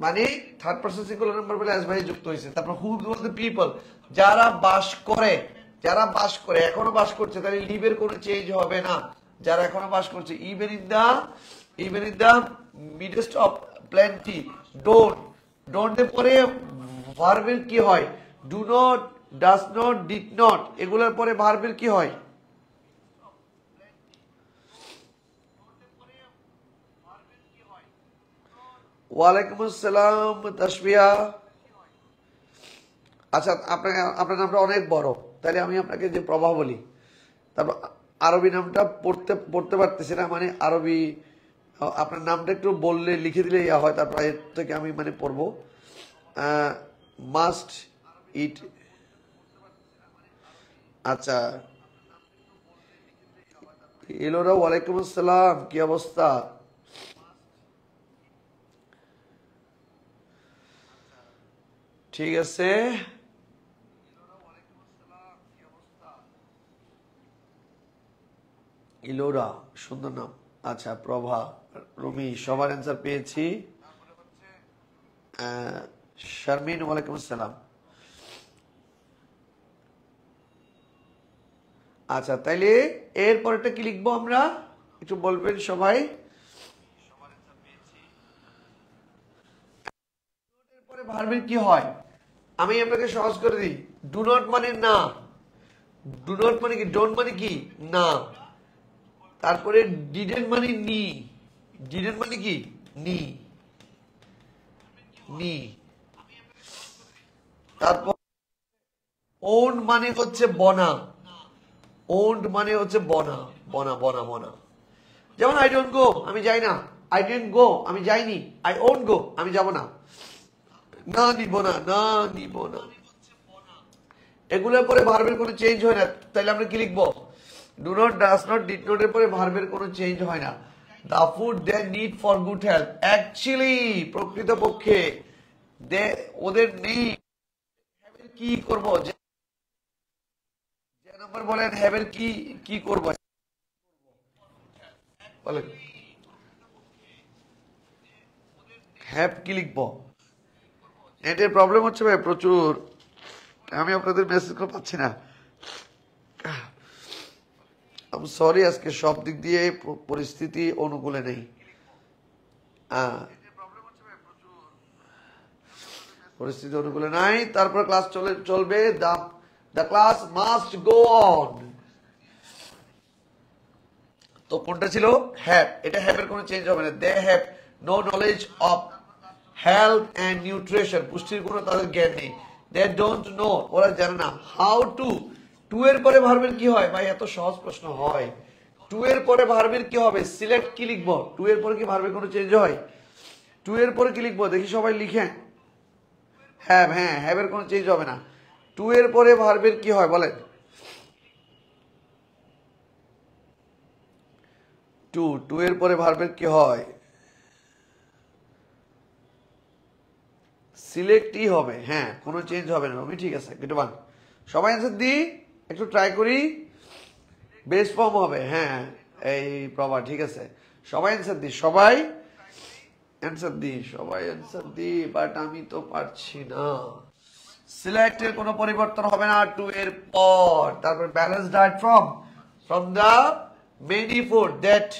মানে থার্ড পারসন সিঙ্গুলার নাম্বার বলে এস ভাই যুক্ত হয়েছে। তারপর হু বলতে পিপল, যারা বাস করে, যারা বাস করে, এখনো বাস করছে, তাহলে লিভের কোনো চেঞ্জ হবে না। যারা এখনো বাস করছে, even in the midst of plenty, don't এর পরে ভার্বের কি হয়? Do not, does not, did not, এগুলোর পরে ভার্বের কি হয়? ওয়ালাইকুম আসসালাম তাসবিয়া। আচ্ছা, আপনার নামটা অনেক বড়, তাহলে আমি আপনাকে যে প্রভা বলি। তারপর আরবি নামটা পড়তে পারতেছি না, মানে আরবি আপনার নামটা একটু বললে, লিখে দিলে ইয়া হয়, তারপর এর থেকে আমি মানে পড়বো। মাস্ট ইট। আচ্ছা, এলোরা, ওয়ালাইকুম আসসালাম। কি অবস্থা? ঠিক আছে, ইলোরা, সুন্দর নাম। আচ্ছা, প্রভা, রুমি, সবার অ্যান্সার পেয়েছি। শারমিন, ওয়ালাইকুম আসসালাম। আচ্ছা, তাইলে এর পরেরটা কি লিখবো আমরা, একটু বলবেন সবাই। এরপরে ভার্বের কি হয় আমি আপনাকে সহজ করে দিই। ডু নট মানে না, ডু নট মানে কি, ডোন্ট মানে কি না, তারপরে ডিডেন্ট মানে নি, ডিডেন্ট মানে কি নি নি তারপর ওন মানে হচ্ছে বনা ওন্ড মানে হচ্ছে বনা বনা বনা বনা যেমন আই ডোন্ট গো আমি যাই না আই ডোন্ট গো আমি যাইনি আই ওন্ট গো আমি যাব না না নিব না না নিব না এগুলোর পরে ভার্বের কোনো চেঞ্জ হয় না তাহলে আমরা কি লিখবো do not does not did not এর পরে ভার্বের কোনো চেঞ্জ হয় না the food they need for good health actually প্রকৃতপক্ষে ওদের নেই কি করব যে নাম্বার বলেন হ্যাভের কি কি করব বলেন হ্যাভ কি লিখবো নেটের প্রবলেম হচ্ছে ভাই প্রচুর আমি আপনাদের মেসেজ করে পাচ্ছি না আমি সরি আজকে সব দিক দিয়ে পরিস্থিতি অনুকূলে নেই পরিস্থিতি অনুকূলে নাই তারপর ক্লাস চলবে the class must go on তো কোনটা ছিল হ্যাভ এটা হ্যাভের কোনো চেঞ্জ হবে না they have no knowledge of health and nutrition পুষ্টির কোনো তাদের জ্ঞান নেই দে ডোন্ট নো ওরা জানে না হাউ টু এর পরে ভার্বের কি হয় ভাই এত সহজ প্রশ্ন হয় টু এর পরে ভার্বের কি হবে সিলেক্ট কি লিখবো টু এর পরে কি ভার্বের কোনো চেঞ্জ হয় টু এর পরে কি লিখবো দেখি সবাই লিখে হ্যাভ হ্যাঁ হ্যাভের কোনো চেঞ্জ হবে না টু এর পরে ভার্বের কি হয় বলেন টু এর পরে ভার্বের কি হয় সিলেক্টই হবে হ্যাঁ কোনো চেঞ্জ হবে না আমি ঠিক আছে গুড ওয়ান সবাই অ্যান্সার দিই একটু ট্রাই করি বেস ফর্ম হবে হ্যাঁ এই প্রভা ঠিক আছে সবাই অ্যান্সার দিই সবাই অ্যান্সার দিই বাট আমি তো পারছি না সিলেক্টের কোনো পরিবর্তন হবে না টু এর পর তারপর balance diet from the many food that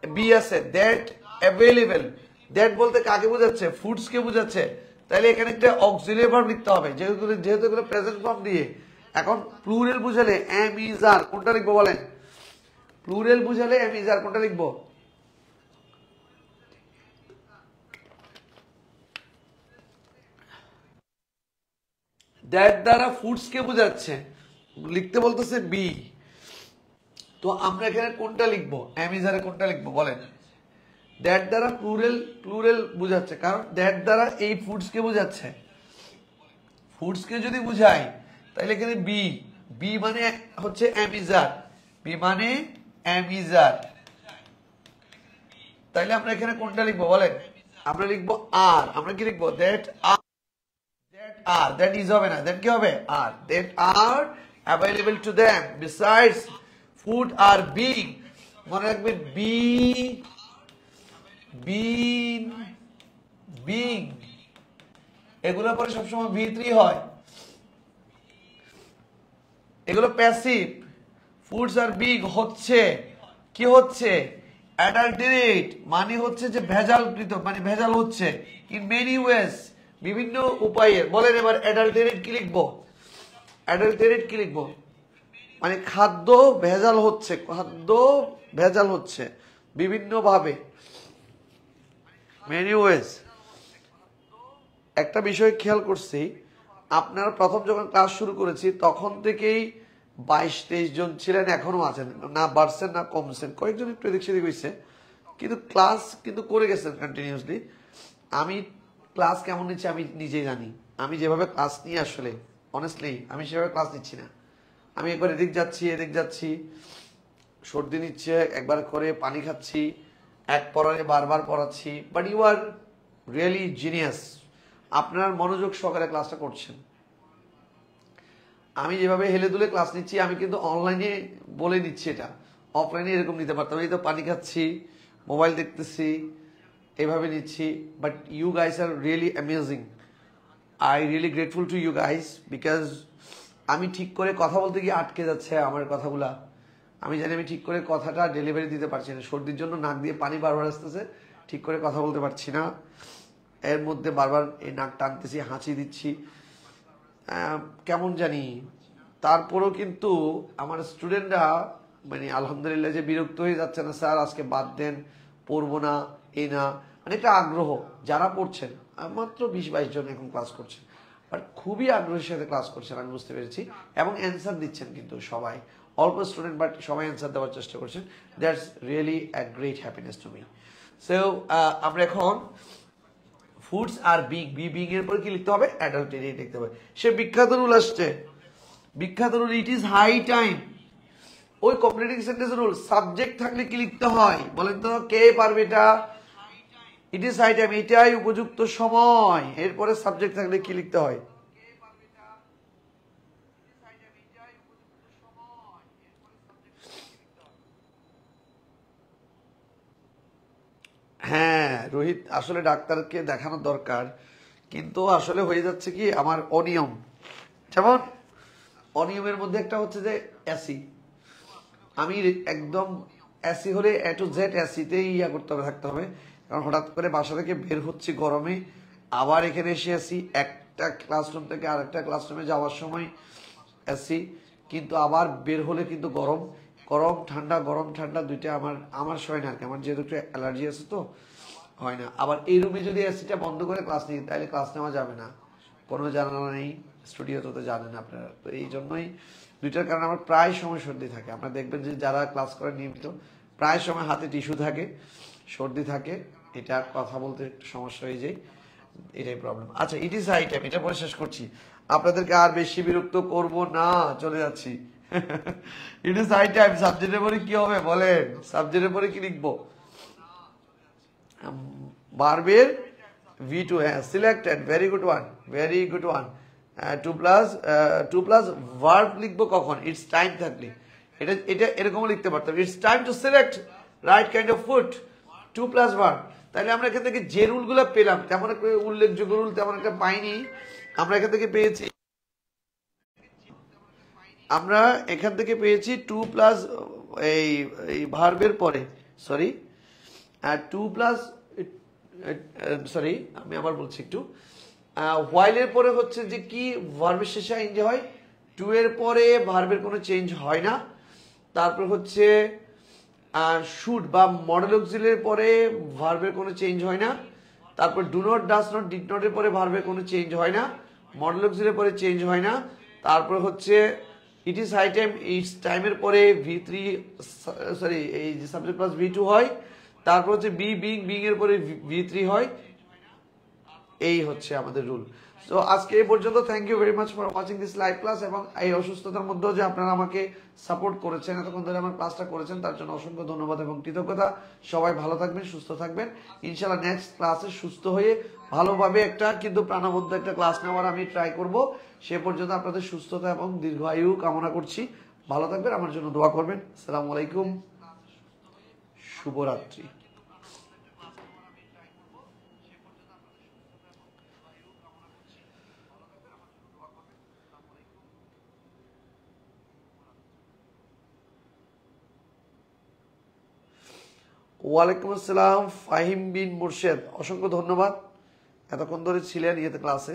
be আছে দ্যাট অ্যাভেলেবল দ্যাট বলতে কাকে বোঝাচ্ছে ফুডস কে বোঝাচ্ছে তাহলে এখানে একটা অক্সিলিয়ারি ভার্ব লিখতে হবে যেহেতু এগুলো প্রেজেন্ট ফর্ম দিয়ে এখন প্লুরাল বুঝালে এম ইজ আর কোনটা লিখবো বলেন প্লুরাল বুঝালে এম ইজ আর কোনটা লিখবো দ্যাট দ্বারা ফুডস কে বোঝাচ্ছে লিখতে বলতেছে বি তো আমরা এখানে কোনটা লিখবো এম ইজ আর কোনটা লিখবো বলেন দ্যাট দ্বারা প্লুরাল বোঝাচ্ছে কারণ দ্যাট দ্বারা এই ফুডস কে বোঝাচ্ছে ফুডস কে যদি বুঝাই তাহলে এখানে বি মানে হচ্ছে অ্যামিজার বি মানে অ্যামিজার তাহলে আমরা এখানে কোনটা লিখবো বলেন আমরা লিখবো আর আমরা কি লিখবো দ্যাট ইজ হবে না দ্যাট কি হবে আর that are available to them besides food are being মনে রাখবেন বিং এগুলোর পরে সবসময় V3 হয় এগুলো প্যাসিভ ফুডস আর বিং হচ্ছে কি হচ্ছে অ্যাডাল্টারেট মানে হচ্ছে যে ভেজালকৃত মানে ভেজাল হচ্ছে ইন মেনি ওয়েজ বিভিন্ন উপায়ে বলেন এবার অ্যাডাল্টারেট কি লিখবো মানে খাদ্য ভেজাল হচ্ছে বিভিন্ন ভাবে মেনি ওয়েজ একটা বিষয় খেয়াল করছি আপনারা প্রথম যখন ক্লাস শুরু করেছি তখন থেকেই 22-23 জন ছিলেন এখনো আছেন না বাড়ছেন না কমছেন কয়েকজন একটু এদিক সেদিক হয়েছে কিন্তু ক্লাস কিন্তু করে গেছেন কন্টিনিউসলি আমি ক্লাস কেমন নিচ্ছি আমি নিজেই জানি আমি যেভাবে ক্লাস নিই আসলে অনেস্টলি আমি সেভাবে ক্লাস নিচ্ছি না আমি একবার এদিক যাচ্ছি সর্দি নিচ্ছে একবার করে পানি খাচ্ছি এক পড়ালে বারবার পড়াচ্ছি but you are really genius আপনার মনোযোগ সহকারে ক্লাসটা করছেন আমি যেভাবে হেলে দুলে ক্লাস নিচ্ছি আমি কিন্তু অনলাইনে বলে দিচ্ছি এটা অফলাইনে এরকম নিতে পারতাম এই তো পানি খাচ্ছি মোবাইল দেখতেছি এভাবে নিচ্ছি but you guys are really amazing I really grateful to you guys because আমি ঠিক করে কথা বলতে গিয়ে আটকে যাচ্ছে আমার কথাগুলা আমি জানি আমি ঠিক করে কথাটা ডেলিভারি দিতে পারছি না সর্দির জন্য নাক দিয়ে পানি বারবার আসতেছে ঠিক করে কথা বলতে পারছি না এর মধ্যে বারবার এই নাক টানতেছি হাঁচি দিচ্ছি কেমন জানি তারপরেও কিন্তু আমার স্টুডেন্টরা মানে আলহামদুলিল্লাহ যে বিরক্ত হয়ে যাচ্ছে না স্যার আজকে বাদ দেন, পড়বো না, এই না, মানে একটা আগ্রহ যারা পড়ছেন, মাত্র 20-22 জন এখন ক্লাস করছেন, বাট খুবই আগ্রহের সাথে ক্লাস করছেন আমি বুঝতে পেরেছি, এবং অ্যান্সার দিচ্ছেন কিন্তু সবাই, অল্প স্টুডেন্ট বাট সবাই অ্যান্সার দেওয়ার চেষ্টা করছেন। That's really a great happiness to me. So আমরা এখন ফুডস আর বিং, বিং এর পরে কি লিখতে হবে? অ্যাডাল্টারি লিখতে হবে। সে বিখ্যাত রুল আসছে, বিখ্যাত rule, it is high time. ওই কমপ্লিটিং সেন্টেন্স রুল, সাবজেক্ট থাকলে কি লিখতে হয় বলেন তো, কে পারবে এটা? ইট ইজ হাই টাইম, এটাই উপযুক্ত সময়। এরপরে সাবজেক্ট থাকলে কি লিখতে হয়? হ্যাঁ রোহিত, আসলে ডাক্তারকে দেখানো দরকার, কিন্তু আসলে হয়ে যাচ্ছে কি আমার অনিয়ম। যেমন অনিয়মের মধ্যে একটা হচ্ছে যে অ্যাসি, আমি একদম অ্যাসি হলে এ টু জেড অ্যাসিতেই করতে হবে, থাকতে হবে। কারণ হঠাৎ করে বাসা থেকে বের হচ্ছি গরমে, আবার এখানে এসে আসি, একটা ক্লাসরুম থেকে আরেকটা ক্লাসরুমে যাওয়ার সময় এসি, কিন্তু আবার বের হলে কিন্তু গরম, গরম ঠান্ডা, গরম ঠান্ডা দুইটা আমার আমার সয় না আর কি, আমার যেহেতু একটু অ্যালার্জি আছে তো হয় না। আবার এই রুমে যদি এসিটা বন্ধ করে ক্লাস নিই তাহলে ক্লাস নেওয়া যাবে না, কোনো জানালা নেই, স্টুডিওতে তো জানেন আপনারা। তো এই জন্যই দুইটার কারণে আমার প্রায় সময় সর্দি থাকে। আপনারা দেখবেন যে যারা ক্লাস করেন নিয়মিত, প্রায় সময় হাতে টিস্যু থাকে, সর্দি থাকে, এটা কথা বলতে একটু সমস্যা হয়ে যায়, এটাই প্রবলেম। আচ্ছা, ইট ইজ হাই টাইম, এটা পরে শেষ করছি, আপনাদেরকে আর বেশি বিরক্ত করব না, চলে যাচ্ছি। ইট ইজ হাই টাইম, সাবজেক্টের পরে কি হবে বলেন? সাবজেক্টের পরে কি লিখবো? ভার্বের V2, হ্যাঁ selected, very good one, very good one. To plus verb লিখবো কখন? ইটস টাইম থাকলে। এটা এটা এরকম লিখতে পারতাম, it's time to select right kind of food, to plus verb. তাহলে আমরা এখান থেকে যে রুলগুলো পেলাম, তেমন একটা উল্লেখযোগ্য রুল তেমন একটা পাইনি, আমরা এখান থেকে পেয়েছি, আমরা এখান থেকে পেয়েছি টু প্লাস এই ভার্বের পরে, সরি, টু প্লাস, সরি আমি আবার বলছি একটু, হোয়াইলের পরে হচ্ছে যে কি ভার্বের শেষে আইন যে হয়, টু এর পরে ভার্বের কোনো চেঞ্জ হয় না। তারপর হচ্ছে শুড বা মডেল অক্সিলারির পরে ভার্বের কোনো চেঞ্জ হয় না। তারপর do not, does not, did not এর পরে ভার্বের কোনো চেঞ্জ হয় না, মডেল অক্সিলারির পরে চেঞ্জ হয় না। তারপর হচ্ছে it is high time, it's টাইমের পরে V3, সরি এই যে সাবজেক্ট প্লাস V2 হয়। তারপর হচ্ছে বিং এর পরে V3 হয়। এই হচ্ছে আমাদের রুল। তো আজকে এই পর্যন্ত। Thank you very much for watching this live class, এবং এই অসুস্থতার মধ্যেও যে আপনারা আমাকে সাপোর্ট করেছেন, এতক্ষণ ধরে আমার ক্লাসটা করেছেন, তার জন্য অসংখ্য ধন্যবাদ এবং কৃতজ্ঞতা। সবাই ভালো থাকবেন, সুস্থ থাকবেন। ইনশাআল্লাহ নেক্সট ক্লাসে সুস্থ হয়ে ভালোভাবে একটা কিন্তু প্রাণবন্ত একটা ক্লাস নেওয়ার আমি ট্রাই করব। সে পর্যন্ত আপনাদের সুস্থতা এবং দীর্ঘায়ু কামনা করছি। ভালো থাকবেন, আমার জন্য দোয়া করবেন। আসসালামু আলাইকুম, শুভরাত্রি। ওয়ালাইকুম আসসালাম, ফাহিম বিন মুর্শেদ, অসংখ্য ধন্যবাদ, এতক্ষণ ধরে ছিলেন ইয়েতে ক্লাসে।